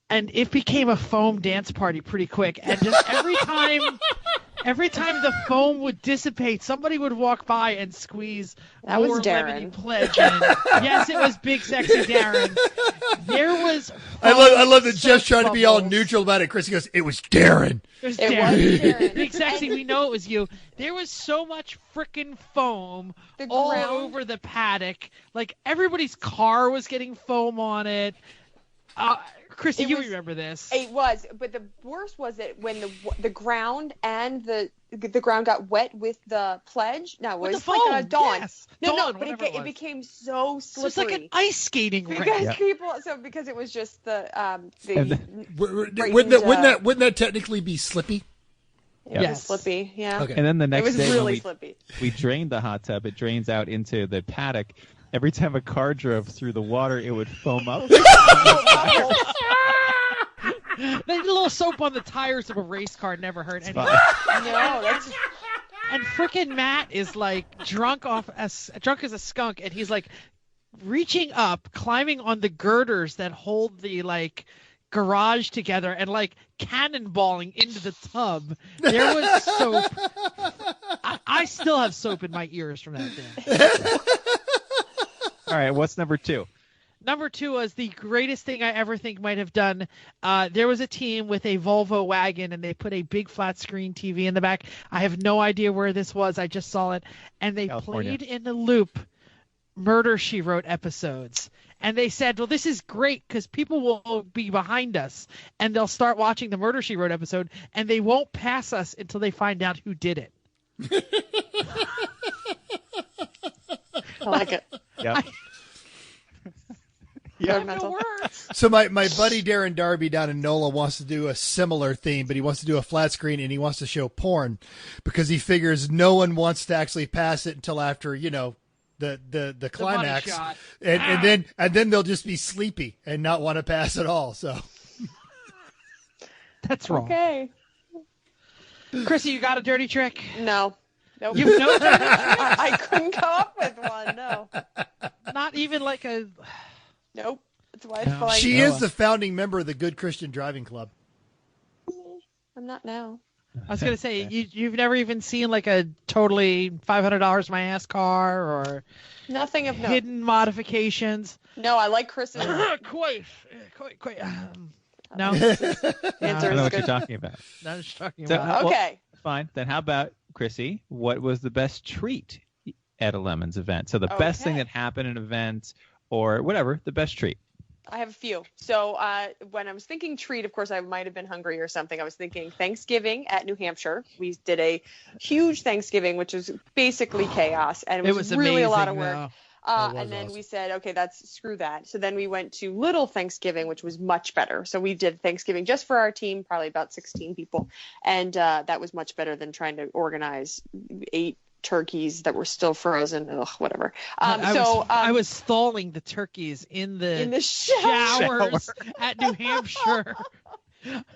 And it became a foam dance party pretty quick. And just every time the foam would dissipate, somebody would walk by and squeeze more lemony pledge in. Yes, it was Big Sexy Darren. There was. I love that Jeff's trying to be all neutral about it. Chris goes, "It was Darren." It was Darren. Big Sexy, we know it was you. There was so much frickin' foam all over the paddock. Like everybody's car was getting foam on it. Chrissy, you remember this. It was, but the worst was it when the ground and the ground got wet with the pledge. No, it was like a Dawn. Yes. No, but it became so slippery. So it's like an ice skating rink. Because it was just wouldn't that technically be slippy? It was slippy, yeah. Okay. And then the next day, really slippy. We drained the hot tub. It drains out into the paddock. Every time a car drove through the water, it would foam up. They did a little soap on the tires of a race car never hurt anyone. And frickin' Matt is like drunk as a skunk, and he's like reaching up, climbing on the girders that hold the like garage together, and like cannonballing into the tub. There was soap. I still have soap in my ears from that day. All right, what's number two? Number two was the greatest thing I ever think might have done. There was a team with a Volvo wagon, and they put a big flat screen TV in the back. I have no idea where this was. I just saw it. And they played in a loop Murder, She Wrote episodes. And they said, well, this is great because people will be behind us and they'll start watching the Murder, She Wrote episode and they won't pass us until they find out who did it. I like it. Yep. Yeah, Mental. no words. So my buddy Darren Darby down in NOLA wants to do a similar theme, but he wants to do a flat screen and he wants to show porn because he figures no one wants to actually pass it until after, the climax. shot. And then they'll just be sleepy and not want to pass at all. So That's wrong. Okay. Chrissy, you got a dirty trick? No. Nope. You've no I couldn't come up with one. No. Not even like a... Nope. That's why it's flying. she is the founding member of the Good Christian Driving Club. I'm not now. I was going to say, you've never even seen like a totally $500 my ass car or Nothing of note. hidden modifications. No, I like Chris's Quite. No? answer. I don't know Is what good. you're talking about. Not just talking So, about. well, Okay. fine. Then how about, Chrissy, what was the best treat at a Lemons event? So the best thing Okay. that happened at an event or whatever, the best treat. I have a few. So when I was thinking treat, of course, I might have been hungry or something. I was thinking Thanksgiving at New Hampshire. We did a huge Thanksgiving, which was basically chaos. And it was really a lot of amazing, work. though. And then awesome. we said, okay, screw that. So then we went to Little Thanksgiving, which was much better. So we did Thanksgiving just for our team, probably about 16 people. And that was much better than trying to organize 8 turkeys that were still frozen. Ugh, whatever. I was stalling the turkeys in the showers at New Hampshire.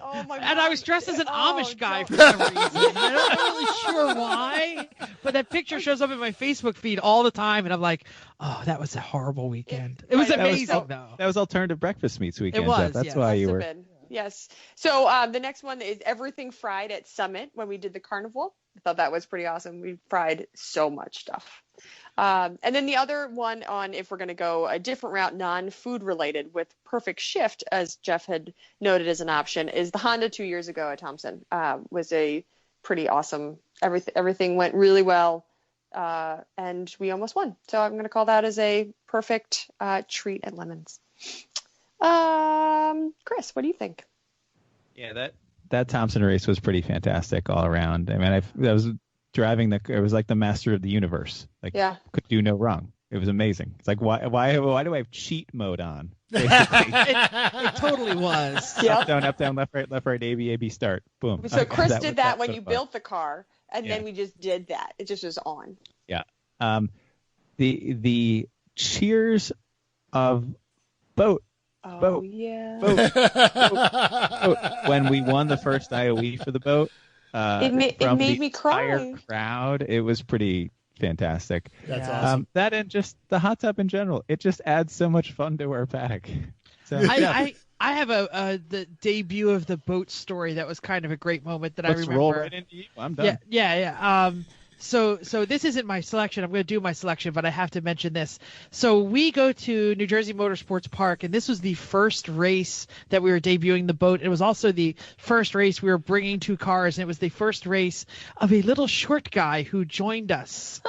Oh my God. And I was dressed as an Oh, Amish guy don't- for some reason. I'm not really sure why, but that picture shows up in my Facebook feed all the time, and I'm like, oh, that was a horrible weekend. It was Right, amazing, though. That was alternative breakfast meats weekend. was, Jeff. That's yes. why you Must were. have been. Yes. So the next one is everything fried at Summit when we did the carnival. I thought that was pretty awesome. We fried so much stuff. And then the other one on, if we're going to go a different route, non-food related with Perfect Shift, as Jeff had noted as an option, is the Honda 2 years ago at Thompson. Was a pretty awesome. Everything went really well. And we almost won. So I'm going to call that as a perfect treat at Lemons. Chris, what do you think? Yeah, that Thompson race was pretty fantastic all around. I mean, I was driving it was like the master of the universe. Like, Yeah. could do no wrong. It was amazing. It's like, why do I have cheat mode on? It totally was. Yep. Up, down, left, right, A, B, start. Boom. So Chris That did was- that that's when so you fun. built the car, and Yeah. then we just did that. It just was on. Yeah. The cheers of boat. Oh, Boat. yeah. When we won the first IOE for the boat, It made from me the cry. entire crowd, it was pretty fantastic. That's Yeah. awesome. That and just the hot tub in general, it just adds so much fun to our paddock. So yeah, I have the debut of the boat story that was kind of a great moment that I let's remember. roll right into you. I'm done. Yeah. So this isn't my selection. I'm going to do my selection, but I have to mention this. So we go to New Jersey Motorsports Park, and this was the first race that we were debuting the boat. It was also the first race we were bringing 2 cars, and it was the first race of a little short guy who joined us.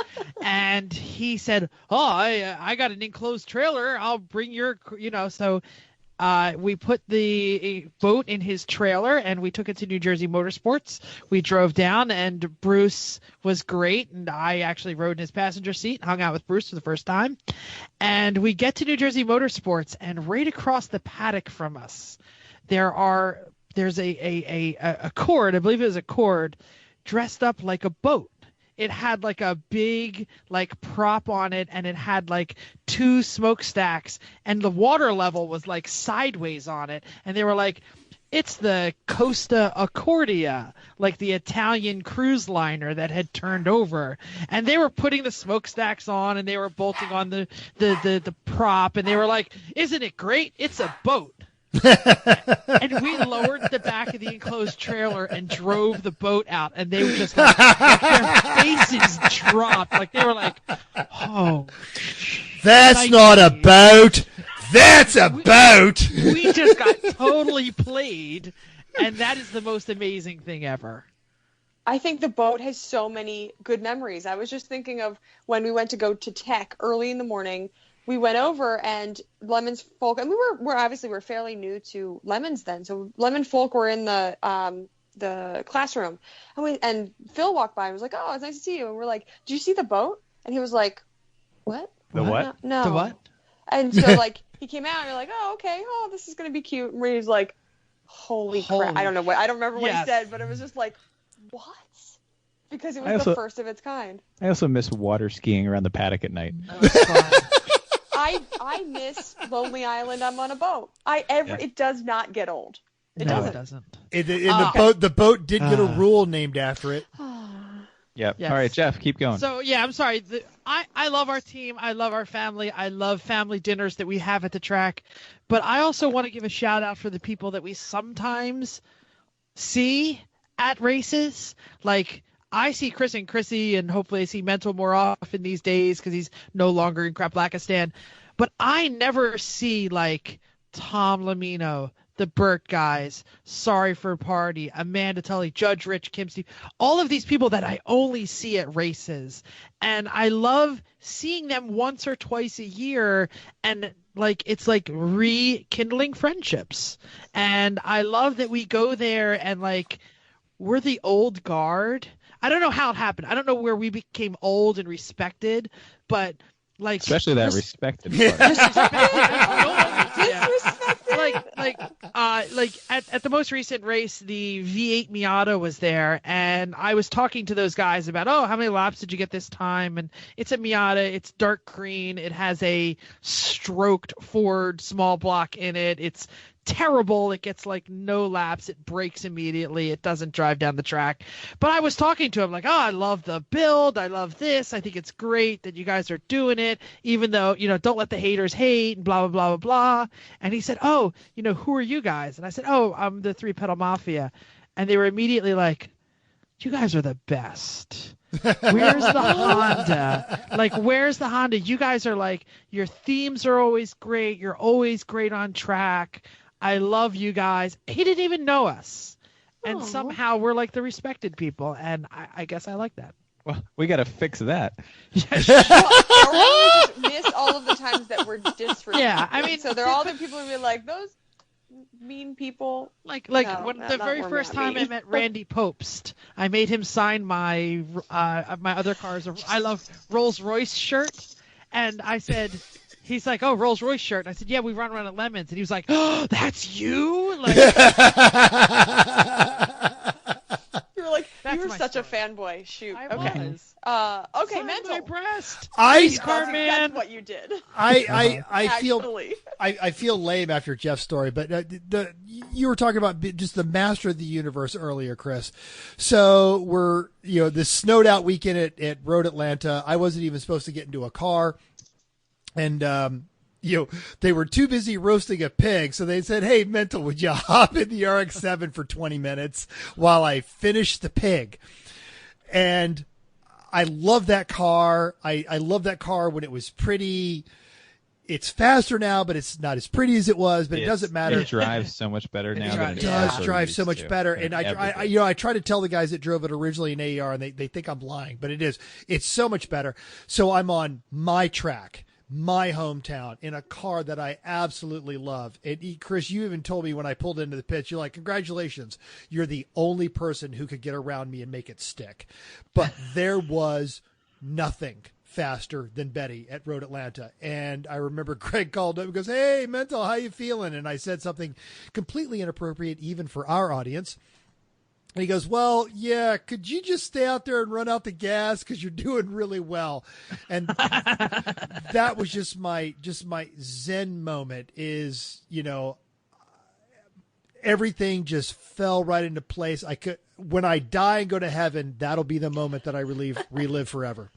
And he said, "Oh, I got an enclosed trailer. I'll bring your, so." We put the boat in his trailer and we took it to New Jersey Motorsports. We drove down and Bruce was great. And I actually rode in his passenger seat, hung out with Bruce for the first time. And we get to New Jersey Motorsports, and right across the paddock from us, there's a Cord, I believe it was a Cord, dressed up like a boat. It had like a big prop on it, and it had like 2 smokestacks, and the water level was like sideways on it. And they were like, it's the Costa Accordia, like the Italian cruise liner that had turned over. And they were putting the smokestacks on, and they were bolting on the prop, and they were like, isn't it great? It's a boat. And we lowered the back of the enclosed trailer and drove the boat out, and they were just like their faces dropped, like they were like, "Oh, That's not a boat. That's a boat. we just got totally played," and that is the most amazing thing ever. I think the boat has so many good memories. I was just thinking of when we went to go to Tech early in the morning. we went over and Lemon's folk, and we're obviously we're fairly new to Lemon's then. So Lemon folk were in the classroom, and Phil walked by and was like, "Oh, it's nice to see you." And we're like, "Did you see the boat?" And he was like, "What? The what? No." The what? And so like he came out and you're like, "Oh, okay. Oh, this is gonna be cute." And Reins like, Holy crap. I don't remember what he said, but it was just like, what? Because it was the first of its kind. I also miss water skiing around the paddock at night. I miss Lonely Island. I'm on a boat. It does not get old. It doesn't. The boat did get a rule named after it. Yep. Yes. All right, Jeff, keep going. So, yeah, I'm sorry. I love our team. I love our family. I love family dinners that we have at the track. But I also want to give a shout out for the people that we sometimes see at races. Like, I see Chris and Chrissy, and hopefully I see Mental more often these days because he's no longer in Kraplakistan. But I never see, like, Tom Lamino, the Burt guys, Sorry for a Party, Amanda Tully, Judge Rich, Kim Steve, all of these people that I only see at races. And I love seeing them once or twice a year, and like it's like rekindling friendships. And I love that we go there and like we're the old guard. I don't know how it happened. I don't know where we became old and respected, but like especially that respected part. Like at the most recent race, the V8 Miata was there, and I was talking to those guys about, how many laps did you get this time? And it's a Miata, it's dark green, it has a stroked Ford small block in it, it's terrible, it gets like no laps, it breaks immediately, it doesn't drive down the track. But I was talking to him like, I love the build, I love this, I think it's great that you guys are doing it, even though, don't let the haters hate and blah, blah, blah, blah, blah. And he said, who are you guys? And I said, I'm the Three Pedal Mafia. And they were immediately like, you guys are the best. Where's the Honda? Like, where's the Honda? You guys are like, your themes are always great, you're always great on track. I love you guys. He didn't even know us. And somehow we're like the respected people. And I guess I like that. Well, we got to fix that. I just miss all of the times that we're disrespected. Yeah, I mean. So there are all the people who be like, those mean people. When the very first time I met Randy Popst, I made him sign my other car's I love Rolls Royce shirt. And I said... He's like, Rolls Royce shirt. And I said, yeah, we run around at Lemons. And he was like, that's you? Like, you were like, you were such a fanboy. Shoot. I was. Okay, Sign Mental. my breast. That's what you did. I feel lame after Jeff's story, but you were talking about just the master of the universe earlier, Chris. So we're this snowed out weekend at Road Atlanta. I wasn't even supposed to get into a car. And, they were too busy roasting a pig. So they said, hey, Mental, would you hop in the RX-7 for 20 minutes while I finish the pig? And I love that car. I love that car when it was pretty. It's faster now, but it's not as pretty as it was, but it doesn't matter. It drives so much better now. It does drive so much better. And I try to tell the guys that drove it originally in AER, and they think I'm lying, but it is. It's so much better. So I'm on my track, my hometown, in a car that I absolutely love. And Chris, you even told me when I pulled into the pits, you're like, congratulations, you're the only person who could get around me and make it stick. But there was nothing faster than Betty at Road Atlanta. And I remember Greg called up and goes, hey, Mental, how you feeling? And I said something completely inappropriate even for our audience. And he goes, well, yeah, could you just stay out there and run out the gas? Because you're doing really well. And that was just my Zen moment is, everything just fell right into place. When I die and go to heaven, that'll be the moment that I relive forever.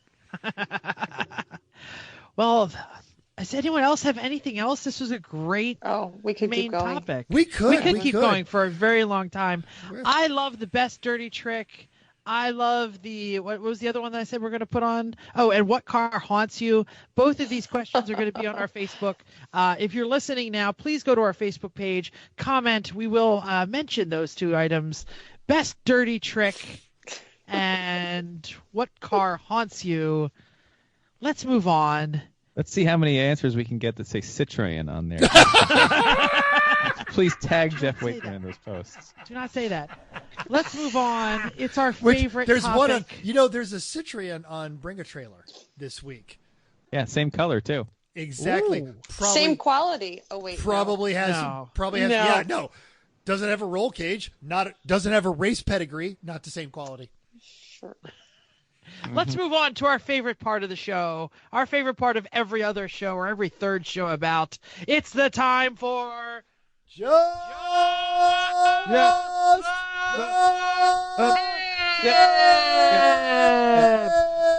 Well, does anyone else have anything else? This was a great we could main keep going. topic. We could keep going for a very long time. I love the best dirty trick. I love what was the other one that I said we're going to put on? Oh, and what car haunts you? Both of these questions are going to be on our Facebook. If you're listening now, please go to our Facebook page, comment. We will mention those two items. Best dirty trick and what car haunts you. Let's move on. Let's see how many answers we can get that say Citroen on there. Please tag Jeff Wakeman in those posts. Do not say that. Let's move on. It's our favorite there's topic. one on, there's a Citroen on Bring a Trailer this week. Yeah, same color too. Exactly. Same quality. Oh wait. Probably has. No. Probably has. No. Yeah. No. Doesn't have a roll cage. Doesn't have a race pedigree. Not the same quality. Sure. Let's move on to our favorite part of the show. Our favorite part of every other show or every third show about. It's the time for. Just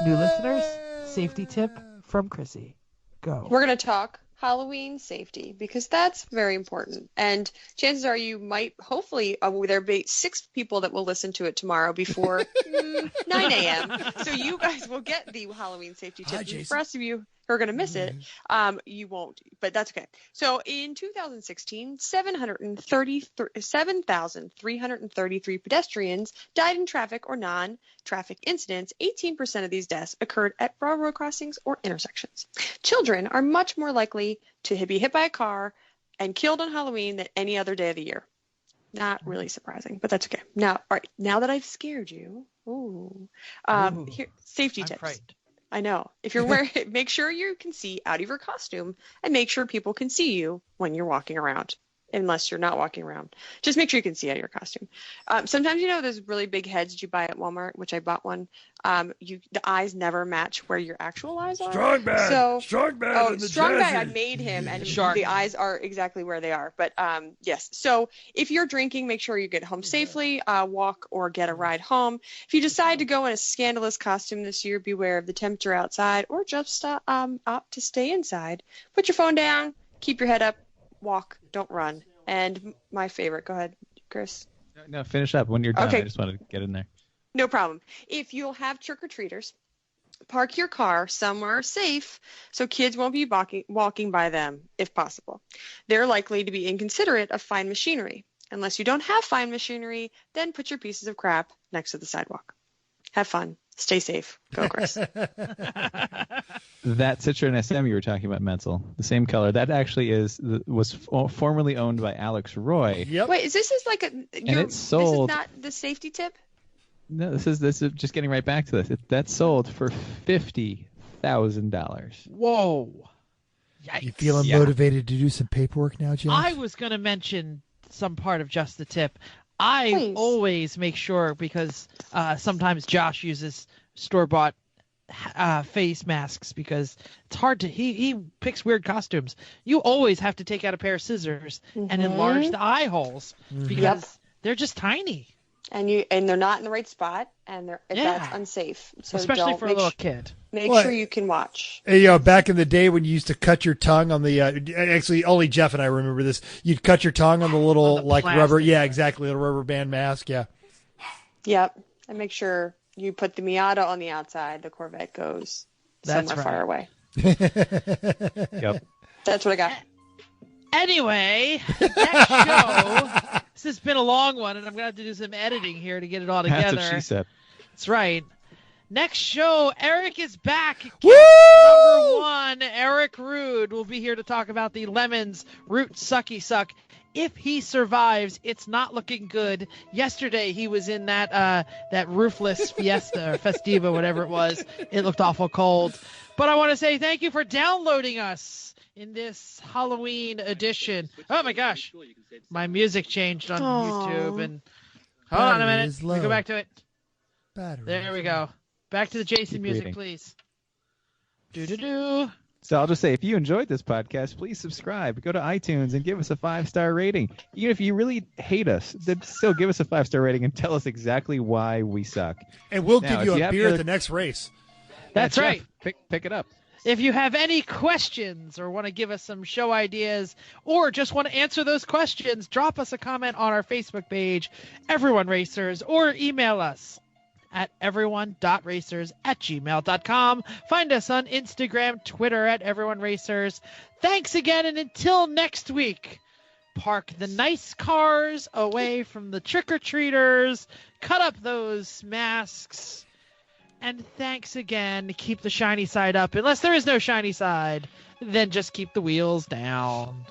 New listeners, safety tip from Chrissy. Go. We're going to talk Halloween safety because that's very important. And chances are you might, hopefully, there'll be 6 people that will listen to it tomorrow before 9 a.m. So you guys will get the Halloween safety tip. For the rest of you who are going to miss it, you won't, but that's okay. So in 2016, 7,333 pedestrians died in traffic or non-traffic incidents. 18% of these deaths occurred at railroad crossings or intersections. Children are much more likely to be hit by a car and killed on Halloween than any other day of the year. Not really surprising, but that's okay. Now, all right, now that I've scared you, here, safety tips. Frightened. I know. If you're wearing, make sure you can see out of your costume and make sure people can see you when you're walking around. Unless you're not walking around, just make sure you can see out of your costume. Sometimes, those really big heads that you buy at Walmart, which I bought one. The eyes never match where your actual eyes are. Strong bag. Oh, strong bag. I made him, and the eyes are exactly where they are. But yes. So if you're drinking, make sure you get home safely. Walk or get a ride home. If you decide to go in a scandalous costume this year, beware of the temperature outside, or just opt to stay inside. Put your phone down. Keep your head up. Walk, don't run. And my favorite, go ahead, Chris. No, finish up. When you're done, Okay. I just wanted to get in there. No problem. If you'll have trick-or-treaters, park your car somewhere safe so kids won't be walking by them, if possible. They're likely to be inconsiderate of fine machinery. Unless you don't have fine machinery, then put your pieces of crap next to the sidewalk. Have fun. Stay safe. Go, Chris. That Citroen SM you were talking about, Mental, the same color, that actually was formerly owned by Alex Roy. Yep. Wait, is this like it's sold. This is not the safety tip? No, this is just getting right back to this. That's sold for $50,000. Whoa. Yikes. You feeling motivated to do some paperwork now, Jeff? I was going to mention some part of just the tip. I always make sure, because sometimes Josh uses store-bought face masks because it's hard to he picks weird costumes. You always have to take out a pair of scissors and enlarge the eye holes because they're just tiny. And they're not in the right spot, and that's unsafe. So especially for a little kid. Make sure you can watch. Hey, back in the day when you used to cut your tongue on the actually only Jeff and I remember this. You'd cut your tongue on the little rubber, exactly, the rubber band mask, Yep. And make sure you put the Miata on the outside. The Corvette goes somewhere far away. Yep. That's what I got. Anyway, next show. This has been a long one, and I'm going to have to do some editing here to get it all together. That's what she said. That's right. Next show, Eric is back. Woo! Number 1, Eric Rude will be here to talk about the Lemons Root Sucky Suck. If he survives, it's not looking good. Yesterday, he was in that roofless Fiesta or Festiva, whatever it was. It looked awful cold. But I want to say thank you for downloading us in this Halloween edition. Oh, my gosh. My music changed on YouTube. And hold on a minute. Let me go back to it. There we go. Back to the Jason music, please. Do-do-do. So I'll just say, if you enjoyed this podcast, please subscribe. Go to iTunes and give us a 5-star rating. Even if you really hate us, then still give us a 5-star rating and tell us exactly why we suck. And we'll give you a beer at the next race. That's right. Pick it up. If you have any questions or want to give us some show ideas or just want to answer those questions, drop us a comment on our Facebook page, Everyone Racers, or email us at everyone.racers@gmail.com. Find us on Instagram, Twitter at Everyone Racers. Thanks again, and until next week, park the nice cars away from the trick-or-treaters, cut up those masks, And thanks again. Keep the shiny side up. Unless there is no shiny side, then just keep the wheels down.